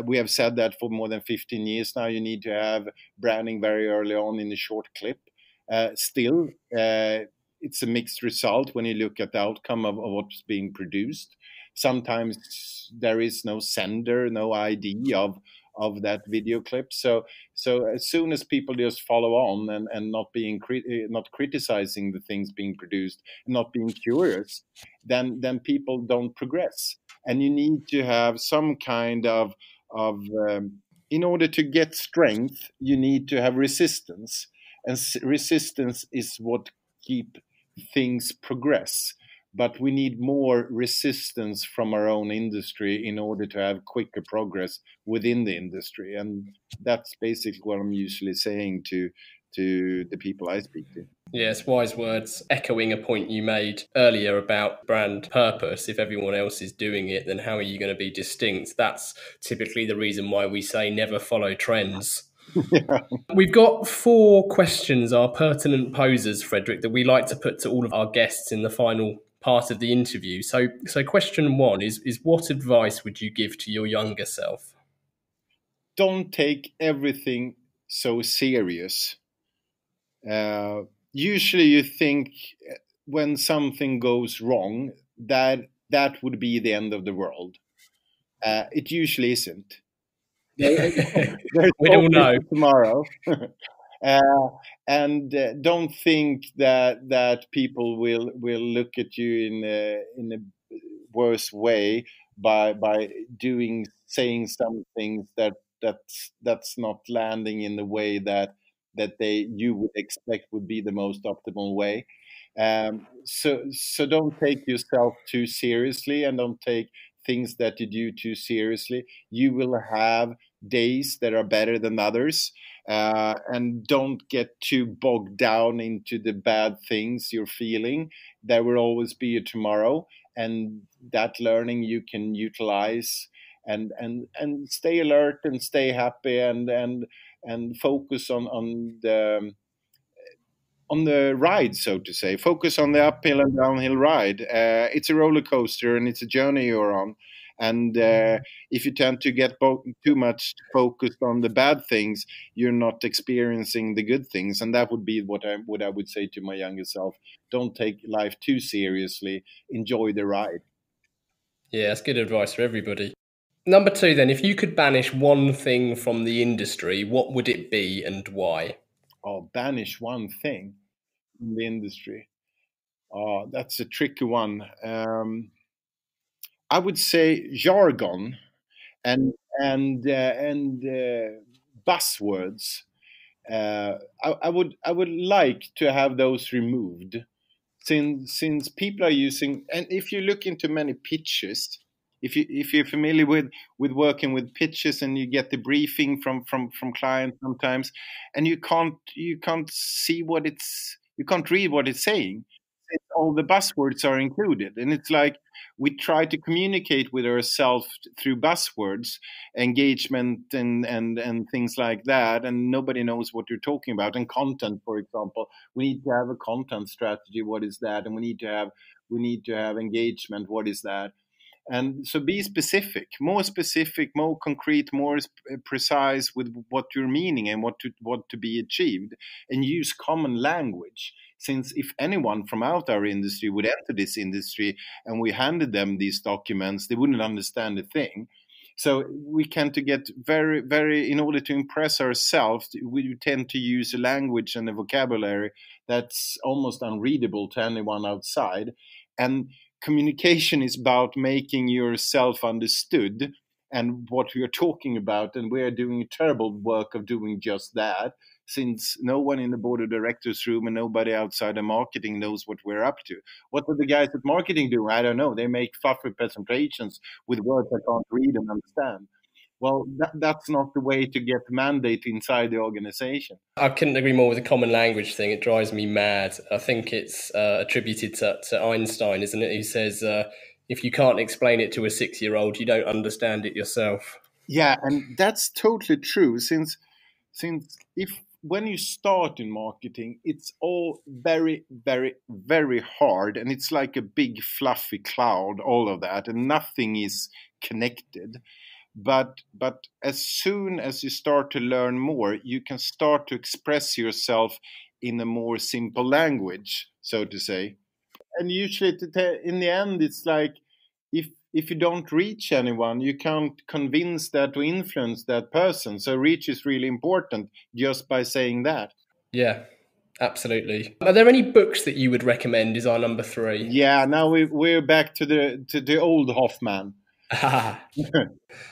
We have said that for more than 15 years now. You need to have branding very early on in a short clip. Still, it's a mixed result when you look at the outcome of what's being produced. Sometimes there is no sender, no ID of that video clip. So as soon as people just follow on and not being not criticizing the things being produced, not being curious, then people don't progress. And you need to have some kind of in order to get strength, you need to have resistance, and resistance is what keep things progress. But we need more resistance from our own industry in order to have quicker progress within the industry. And that's basically what I'm usually saying to the people I speak to. Yes, wise words. Echoing a point you made earlier about brand purpose. If everyone else is doing it, then how are you going to be distinct? That's typically the reason why we say never follow trends. Yeah. We've got 4 questions, our pertinent posers, Fredrik, that we like to put to all of our guests in the final part of the interview. So question one is what advice would you give to your younger self? Don't take everything so serious. Usually you think when something goes wrong, that would be the end of the world. It usually isn't. There's We all always know. tomorrow. And don't think that people will look at you in a worse way by saying some things that's not landing in the way that you would expect would be the most optimal way. So don't take yourself too seriously, and don't take things that you do too seriously. You will have days that are better than others, and don't get too bogged down into the bad things you're feeling. There will always be a tomorrow, and that learning you can utilize, and stay alert and stay happy, and focus on the ride, so to say. Focus on the uphill and downhill ride. It's a roller coaster, and it's a journey you're on. And if you tend to get too much focused on the bad things, you're not experiencing the good things. And that would be what I would say to my younger self. Don't take life too seriously. Enjoy the ride. Yeah, that's good advice for everybody. Number two, then, if you could banish one thing from the industry, what would it be and why? Oh, banish one thing in the industry. Oh, that's a tricky one. I would say jargon and buzzwords. I would like to have those removed, since people are using. And if you look into many pitches, if you're familiar with working with pitches, and you get the briefing from clients sometimes, and you can't see what you can't read what it's saying. All the buzzwords are included, and it's like we try to communicate with ourselves through buzzwords, engagement, and things like that, and nobody knows what you're talking about. And content, for example, we need to have a content strategy. What is that? And we need to have engagement. What is that? And so be specific, more concrete, more precise with what you're meaning and what to be achieved, and use common language. Since if anyone from out our industry would enter this industry and we handed them these documents, they wouldn't understand a thing. So we tend to get very, very, in order to impress ourselves, we tend to use a language and a vocabulary that's almost unreadable to anyone outside. And communication is about making yourself understood and what we are talking about, and we are doing a terrible work of doing just that, since no one in the board of directors room and nobody outside of marketing knows what we're up to. What do the guys at marketing do? I don't know. They make fluffy presentations with words I can't read and understand. Well, that's not the way to get mandate inside the organization. I couldn't agree more with the common language thing. It drives me mad. I think it's attributed to Einstein, isn't it? He says, if you can't explain it to a 6-year-old, you don't understand it yourself. Yeah, and that's totally true. Since if when you start in marketing, it's all very, very, very hard, and it's like a big fluffy cloud, all of that, and nothing is connected. But as soon as you start to learn more, you can start to express yourself in a more simple language, so to say. And usually, in the end, it's like if you don't reach anyone, you can't convince that or influence that person. So reach is really important just by saying that. Yeah, absolutely. Are there any books that you would recommend? Is our number 3? Yeah, now we're back to the old Hoffman.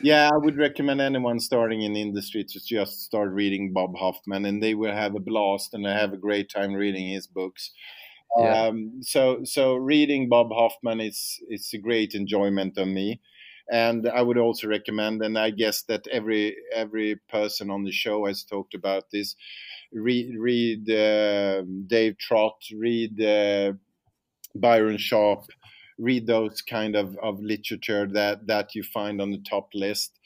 Yeah, I would recommend anyone starting in the industry to just start reading Bob Hoffman, and they will have a blast and have a great time reading his books. Yeah. So reading Bob Hoffman is a great enjoyment on me, and I would also recommend, and I guess that every person on the show has talked about this. Read Dave Trott, read Byron Sharp, read those kind of literature that you find on the top list.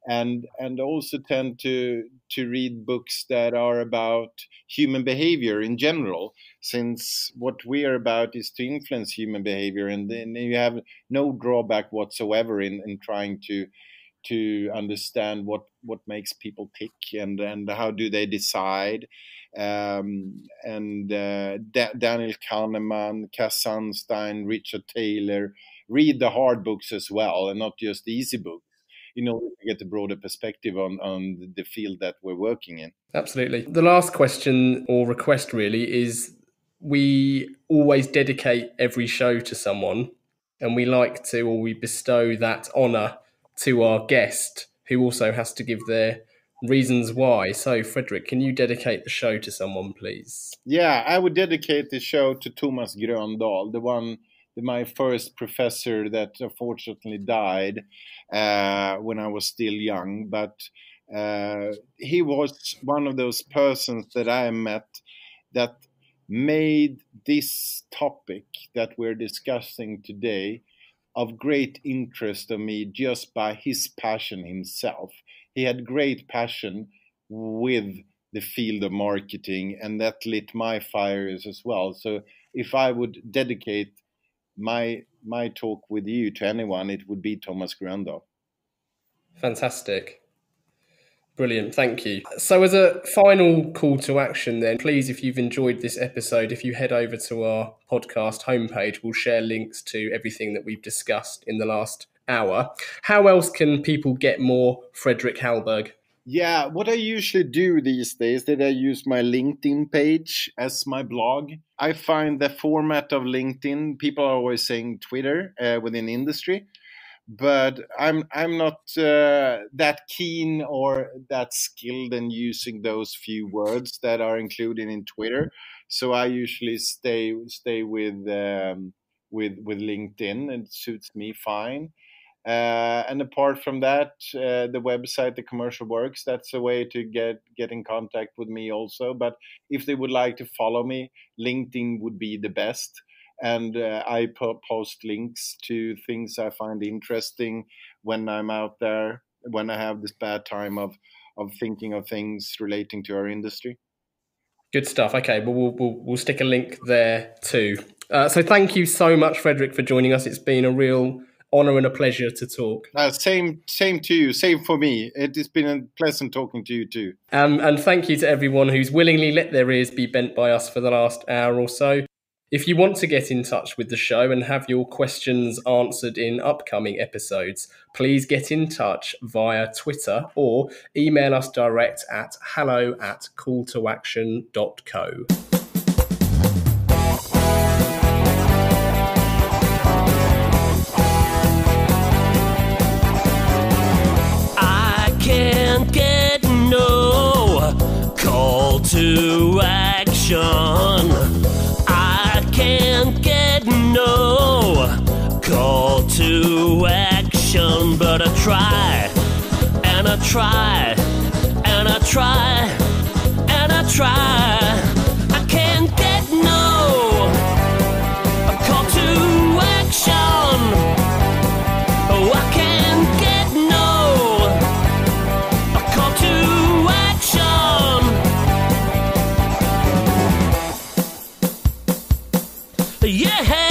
and also tend to read books that are about human behavior in general, since what we are about is to influence human behavior, and then you have no drawback whatsoever in trying to understand what makes people tick, and how do they decide. Daniel Kahneman, Cass Sunstein, Richard Taylor, read the hard books as well, and not just the easy books, in order to get a broader perspective on the field that we're working in. Absolutely. The last question or request really is, we always dedicate every show to someone, and we like to, or we bestow that honour to our guest, who also has to give their reasons why. So, Fredrik, can you dedicate the show to someone, please? Yeah, I would dedicate the show to Thomas Gröndal, my first professor that unfortunately died when I was still young. But he was one of those persons that I met that made this topic that we're discussing today of great interest to me, just by his passion himself. He had great passion with the field of marketing, and that lit my fires as well. So if I would dedicate my talk with you to anyone, it would be Thomas Gröndal. Fantastic. Brilliant, thank you. So as a final call to action then, please, if you've enjoyed this episode, if you head over to our podcast homepage, we'll share links to everything that we've discussed in the last hour. How else can people get more Fredrik Hallberg? Yeah, what I usually do these days is that I use my LinkedIn page as my blog. I find the format of LinkedIn, people are always saying Twitter within industry, but I'm not that keen or that skilled in using those few words that are included in Twitter. So I usually stay with LinkedIn. It suits me fine. And apart from that, the website, The Commercial Works, that's a way to get in contact with me also. But if they would like to follow me, LinkedIn would be the best. And I post links to things I find interesting when I'm out there, when I have this bad time of thinking of things relating to our industry. Good stuff. Okay, well, we'll stick a link there too. So thank you so much, Fredrik, for joining us. It's been a real honor and a pleasure to talk. Same to you. Same for me. It has been a pleasant talking to you too. And thank you to everyone who's willingly let their ears be bent by us for the last hour or so. If you want to get in touch with the show and have your questions answered in upcoming episodes, please get in touch via Twitter or email us direct at hello@calltoaction.co. I can't get no call to action. Can't get no call to action, but I try, and I try, and I try, and I try. I can't get no call to action. Oh, I can't get no call to action. Yeah.